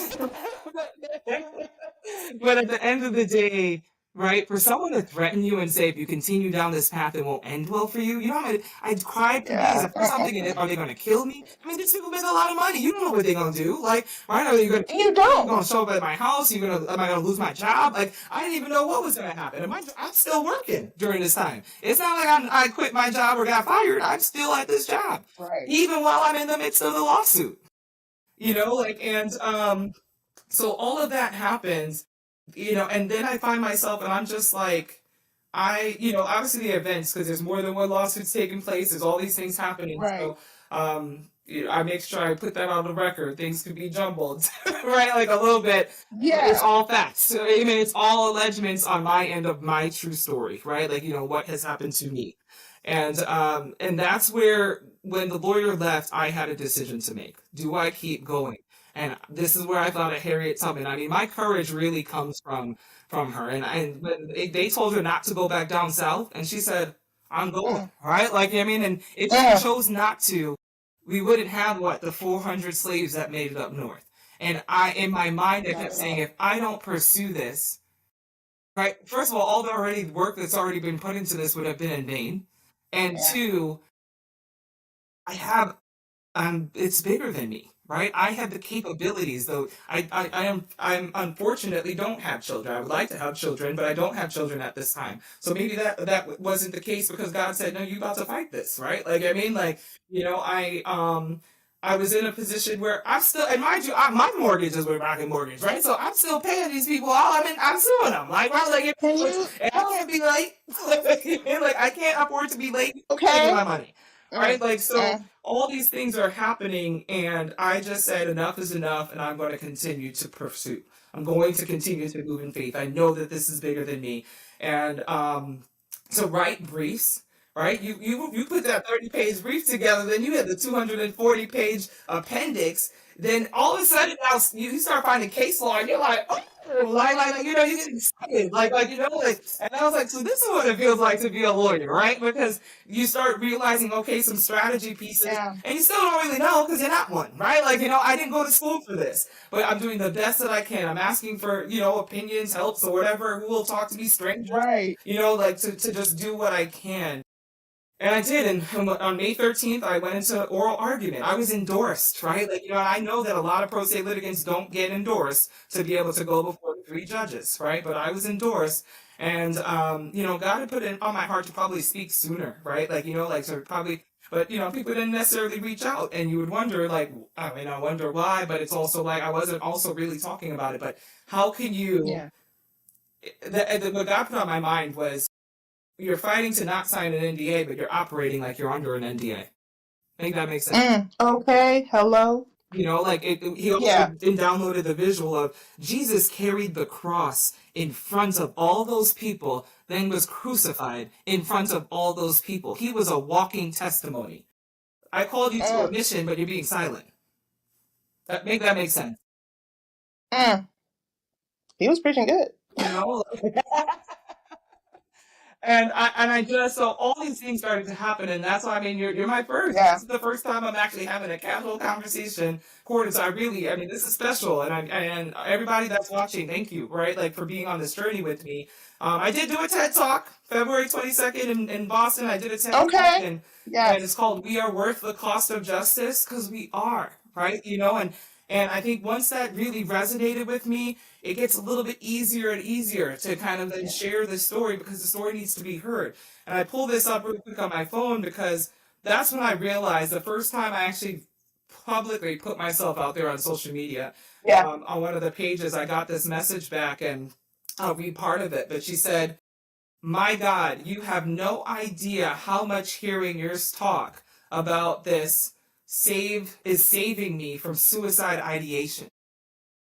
Speaker 2: the end of the day, right, for someone to threaten you and say if you continue down this path, it won't end well for you. You know, I cried for days.
Speaker 1: Yeah.
Speaker 2: At first, I'm thinking, are they going to kill me? I mean, these people make a lot of money. You don't know what they're going to do. Like, right? Are you going to
Speaker 1: You
Speaker 2: kill me? Are you going
Speaker 1: don't.
Speaker 2: to show up at my house? Am I going to lose my job? Like, I didn't even know what was going to happen. And I'm still working during this time. It's not like I quit my job or got fired. I'm still at this job,
Speaker 1: Right.
Speaker 2: even while I'm in the midst of the lawsuit. So all of that happens, and then I find myself and I'm just like, obviously the events, because there's more than one lawsuit's taking place, there's all these things happening.
Speaker 1: Right.
Speaker 2: So, I make sure I put that on the record. Things could be jumbled, right? Like a little bit. It's
Speaker 1: Yeah.
Speaker 2: all facts. So, I mean, it's all allegements on my end of my true story, right? Like, what has happened to me. And that's where, when the lawyer left, I had a decision to make. Do I keep going? And this is where I thought of Harriet Tubman. I mean, my courage really comes from her. And when they told her not to go back down south, and she said, "I'm going."
Speaker 1: Mm.
Speaker 2: Right? Like, I mean, and if she
Speaker 1: Mm.
Speaker 2: chose not to, we wouldn't have the 400 slaves that made it up north. And in my mind, I kept saying, if I don't pursue this, right? First of all the already work that's already been put into this would have been in vain. And
Speaker 1: Yeah.
Speaker 2: two, I have it's bigger than me, right? I have the capabilities, though I'm unfortunately don't have children. I would like to have children, but I don't have children at this time. So maybe that wasn't the case because God said, no, you about to fight this, right? Like, I mean, like, I was in a position where I'm still, and mind you, my mortgage is with Rocket Mortgage, right? So I'm still paying these people all. I mean, I'm suing them, like, right? Like,
Speaker 1: Can you?
Speaker 2: and I can't be late. Like, I can't afford to be late paying
Speaker 1: Okay.
Speaker 2: my money, right?
Speaker 1: Mm.
Speaker 2: Like, so
Speaker 1: Mm.
Speaker 2: all these things are happening, and I just said enough is enough, and I'm going to continue to pursue. I'm going to continue to move in faith. I know that this is bigger than me, and to write briefs. Right, you put that 30-page brief together, then you had the 240-page appendix. Then all of a sudden, now you start finding case law, and you're like, oh, you get excited, and I was like, so this is what it feels like to be a lawyer, right? Because you start realizing, okay, some strategy pieces,
Speaker 1: Yeah.
Speaker 2: and you still don't really know because you're not one, right? Like, I didn't go to school for this, but I'm doing the best that I can. I'm asking for, opinions, helps, or whatever, who will talk to me, strangers,
Speaker 1: Right.
Speaker 2: like to just do what I can. And I did, and on May 13th, I went into oral argument. I was endorsed, right? Like, I know that a lot of pro se litigants don't get endorsed to be able to go before the 3 judges, right? But I was endorsed, and, God had put it on my heart to probably speak sooner, right? Like, so probably, but, people didn't necessarily reach out, and you would wonder, like, I mean, I wonder why, but it's also like, I wasn't also really talking about it, but how can you,
Speaker 1: Yeah.
Speaker 2: what God put on my mind was, you're fighting to not sign an NDA, but you're operating like you're under an NDA. I think that makes sense.
Speaker 1: Mm. Okay. Hello.
Speaker 2: Like he also
Speaker 1: Yeah.
Speaker 2: downloaded the visual of Jesus carried the cross in front of all those people, then was crucified in front of all those people. He was a walking testimony. I called you to a
Speaker 1: Mm.
Speaker 2: mission, but you're being silent. That makes sense.
Speaker 1: Mm. He was preaching good.
Speaker 2: You know, And I just, so all these things started to happen, and that's why, I mean, you're my first.
Speaker 1: Yeah.
Speaker 2: This is the first time I'm actually having a casual conversation, Courtney. So I mean, this is special, and everybody that's watching, thank you, right, like for being on this journey with me. I did do a TED Talk February 22nd in Boston. I did a TED Talk,
Speaker 1: Okay.
Speaker 2: and it's
Speaker 1: Yes.
Speaker 2: called "We Are Worth the Cost of Justice," because we are, right, you know, and I think once that really resonated with me, it gets a little bit easier and easier to kind of then
Speaker 1: Yeah.
Speaker 2: share the story because the story needs to be heard. And I pull this up real quick on my phone because that's when I realized the first time I actually publicly put myself out there on social media.
Speaker 1: Yeah.
Speaker 2: On one of the pages, I got this message back, and I'll read part of it. But she said, "My God, you have no idea how much hearing yours talk about this is saving me from suicide ideation.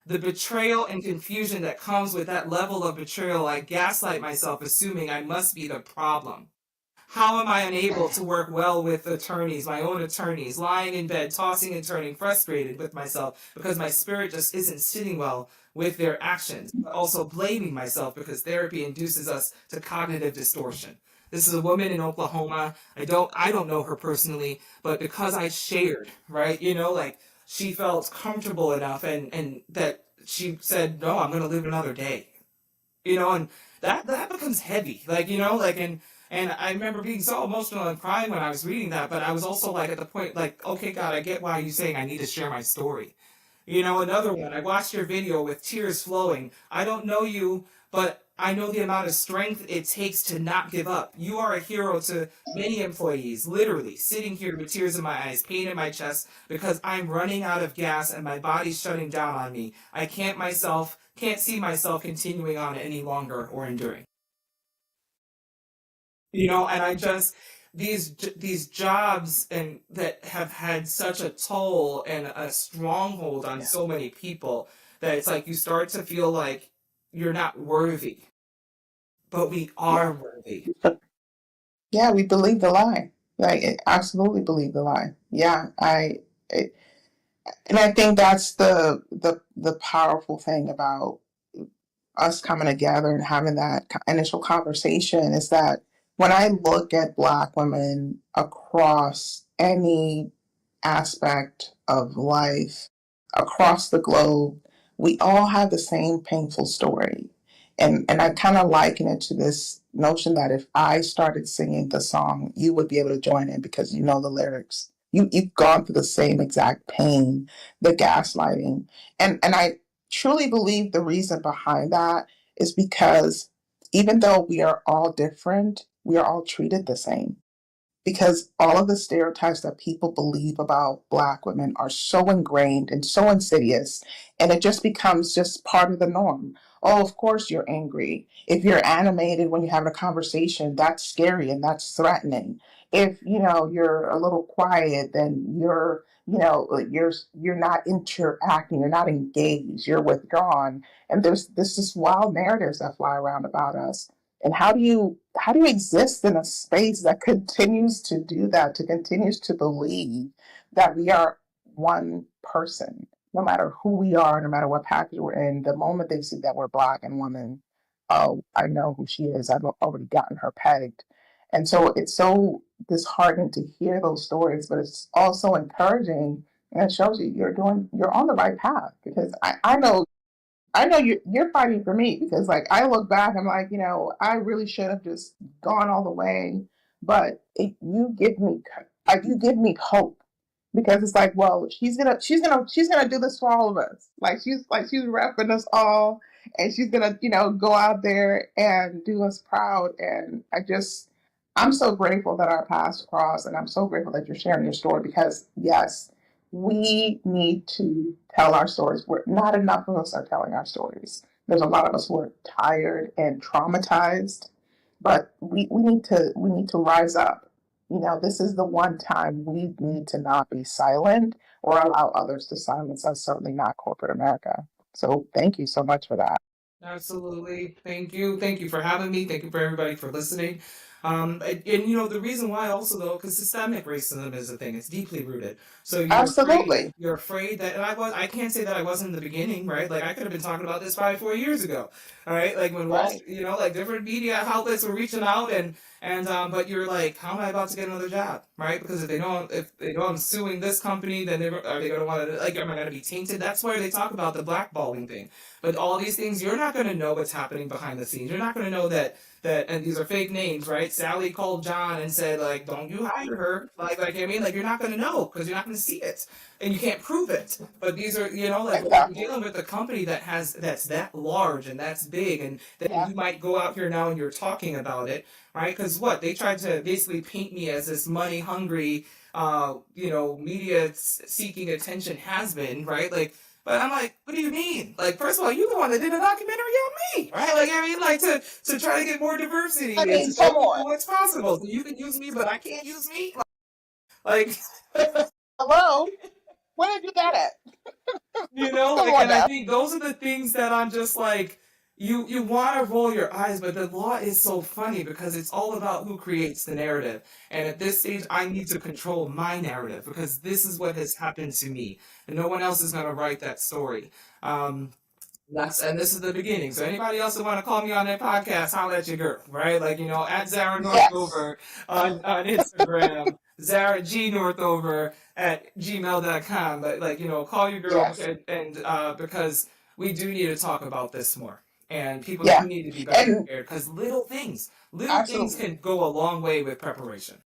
Speaker 2: The betrayal and confusion that comes with that level of betrayal, I gaslight myself, assuming I must be the problem. How am I unable to work well with attorneys, my own attorneys, lying in bed, tossing and turning, frustrated with myself because my spirit just isn't sitting well with their actions, but also blaming myself because therapy induces us to cognitive distortion." This is a woman in Oklahoma. I don't know her personally, but because I shared, right, you know, like she felt comfortable enough and that she said, "No, I'm going to live another day." You know, and that becomes heavy, like, you know, like, and I remember being so emotional and crying when I was reading that, but I was also like at the point, like, okay, God, I get why you're saying I need to share my story. You know, another one, I watched your video with tears flowing. I don't know you, but I know the amount of strength it takes to not give up. You are a hero to many employees, literally sitting here with tears in my eyes, pain in my chest, because I'm running out of gas and my body's shutting down on me. I can't see myself continuing on any longer or enduring. You know, and I just these jobs and that have had such a toll and a stronghold on
Speaker 1: Yeah.
Speaker 2: so many people that it's like you start to feel like you're not worthy, but we
Speaker 1: Yeah.
Speaker 2: are worthy.
Speaker 1: Yeah, we believe the lie. Like, absolutely believe the lie. Yeah, it, and I think that's the powerful thing about us coming together and having that initial conversation is that when I look at Black women across any aspect of life, across the globe, we all have the same painful story. And I kind of liken it to this notion that if I started singing the song, you would be able to join in because you know the lyrics. You've gone through the same exact pain, the gaslighting. And I truly believe the reason behind that is because even though we are all different, we are all treated the same because all of the stereotypes that people believe about Black women are so ingrained and so insidious, and it just becomes just part of the norm. Oh, of course you're angry. If you're animated when you're having a conversation, that's scary and that's threatening. If you're a little quiet, then you're not interacting, you're not engaged, you're withdrawn, and there's this wild narratives that fly around about us. And how do you exist in a space that continues to do that, to continues to believe that we are one person, no matter who we are, no matter what package we're in? The moment they see that we're Black and woman, oh, I know who she is. I've already gotten her pegged. And so it's so disheartening to hear those stories, but it's also encouraging, and it shows you're on the right path, because I know you're fighting for me, because like I look back, I'm like, I really should have just gone all the way, but you give me hope, because it's like, well, she's gonna do this for all of us. She's repping us all, and she's gonna go out there and do us proud. And I'm so grateful that our paths cross, and I'm so grateful that you're sharing your story, because yes, we need to tell our stories. Not enough of us are telling our stories. There's a lot of us who are tired and traumatized, but we need to rise up. This is the one time we need to not be silent or allow others to silence us, certainly not corporate America. So thank you so much for that.
Speaker 2: Absolutely. Thank you. Thank you for having me. Thank you for everybody for listening. And the reason why also though, because systemic racism is a thing. It's deeply rooted. So
Speaker 1: Absolutely.
Speaker 2: you're afraid that, and I can't say that I wasn't in the beginning, right? Like I could have been talking about this 5, 4 years ago, all right? Like when
Speaker 1: Right.
Speaker 2: like different media outlets were reaching out but you're like, how am I about to get another job, right? Because if they know I'm suing this company, then are they going to want to, like, am I going to be tainted? That's where they talk about the blackballing thing. But all these things, you're not going to know what's happening behind the scenes. You're not going to know that, and these are fake names, right? Sally called John and said, like, don't you hire her. I mean, like, you're not going to know because you're not going to see it and you can't prove it. But these are, like, you're
Speaker 1: Exactly.
Speaker 2: dealing with a company that's that large and that's big, and then
Speaker 1: Yeah.
Speaker 2: you might go out here now and you're talking about it, right? Because they tried to basically paint me as this money hungry, media seeking attention has been, right? Like, but I'm like, what do you mean? Like, first of all, you're the one that did a documentary on me, right? Like, I mean, like to try to get more diversity
Speaker 1: I
Speaker 2: and
Speaker 1: mean,
Speaker 2: to show
Speaker 1: come
Speaker 2: people
Speaker 1: on.
Speaker 2: what's possible. So you can use me, but I can't use me. Like,
Speaker 1: Hello? Where did you get it? Come on
Speaker 2: and I
Speaker 1: now.
Speaker 2: think those are the things that I'm just like, you want to roll your eyes, but the law is so funny because it's all about who creates the narrative. And at this stage, I need to control my narrative because this is what has happened to me, and no one else is going to write that story. And this is the beginning. So anybody else that want to call me on their podcast, holla at your girl, right? Like, at Zara
Speaker 1: Yes.
Speaker 2: Northover on Instagram, Zara G Northover at gmail.com. But like, call your girl
Speaker 1: Yes.
Speaker 2: and because we do need to talk about this more. And people do
Speaker 1: Yeah.
Speaker 2: need to be better
Speaker 1: And
Speaker 2: prepared because little things
Speaker 1: absolutely.
Speaker 2: can go a long way with preparation.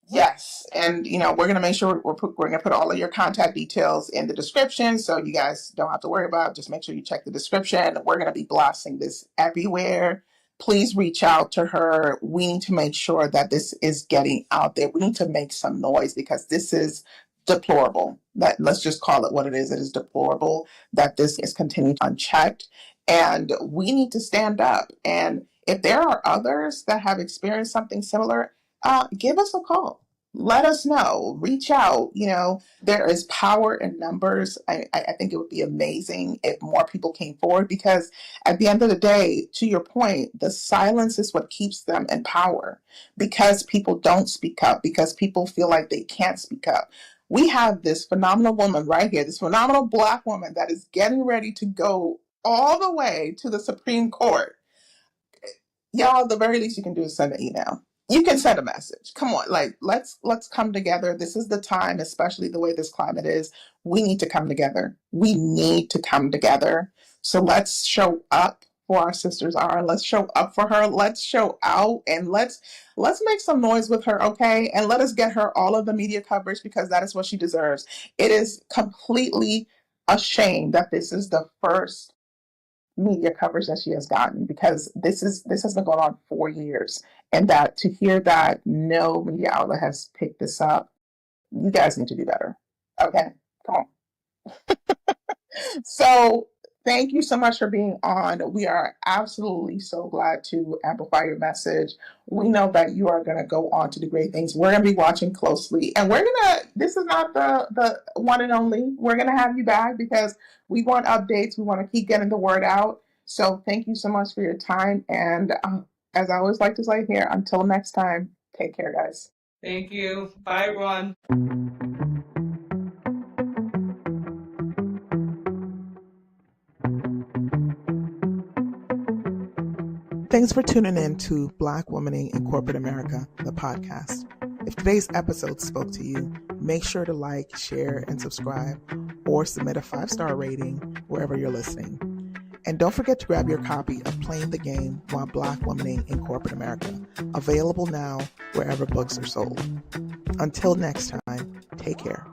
Speaker 1: Yes, and we're gonna make sure we're gonna put all of your contact details in the description, so you guys don't have to worry about it. Just make sure you check the description. We're gonna be blasting this everywhere. Please reach out to her. We need to make sure that this is getting out there. We need to make some noise because this is deplorable. That let's just call it what it is. It is deplorable that this is continued unchecked, and we need to stand up. And if there are others that have experienced something similar, give us a call. Let us know. Reach out. There is power in numbers. I think it would be amazing if more people came forward because at the end of the day, to your point, the silence is what keeps them in power because people don't speak up, because people feel like they can't speak up. We have this phenomenal woman right here, this phenomenal Black woman that is getting ready to go all the way to the Supreme Court. Y'all, the very least you can do is send an email. You can send a message. Come on, like let's come together. This is the time, especially the way this climate is. We need to come together. We need to come together. So let's show up for our sisters are. Let's show up for her. Let's show out and let's make some noise with her, okay? And let us get her all of the media coverage because that is what she deserves. It is completely a shame that this is the first media coverage that she has gotten because this has been going on 4 years, and that to hear that no media outlet has picked this up, you guys need to do better. Okay, come on. So thank you so much for being on. We are absolutely so glad to amplify your message. We know that you are going to go on to do great things. We're going to be watching closely, and this is not the one and only. We're going to have you back because we want updates. We want to keep getting the word out. So thank you so much for your time. And as I always like to say here, until next time, take care, guys.
Speaker 2: Thank you. Bye, everyone.
Speaker 1: Thanks for tuning in to Black Womaning in Corporate America, the podcast. If today's episode spoke to you, make sure to like, share, and subscribe, or submit a 5-star rating wherever you're listening. And don't forget to grab your copy of Playing the Game While Black Womaning in Corporate America, available now wherever books are sold. Until next time, take care.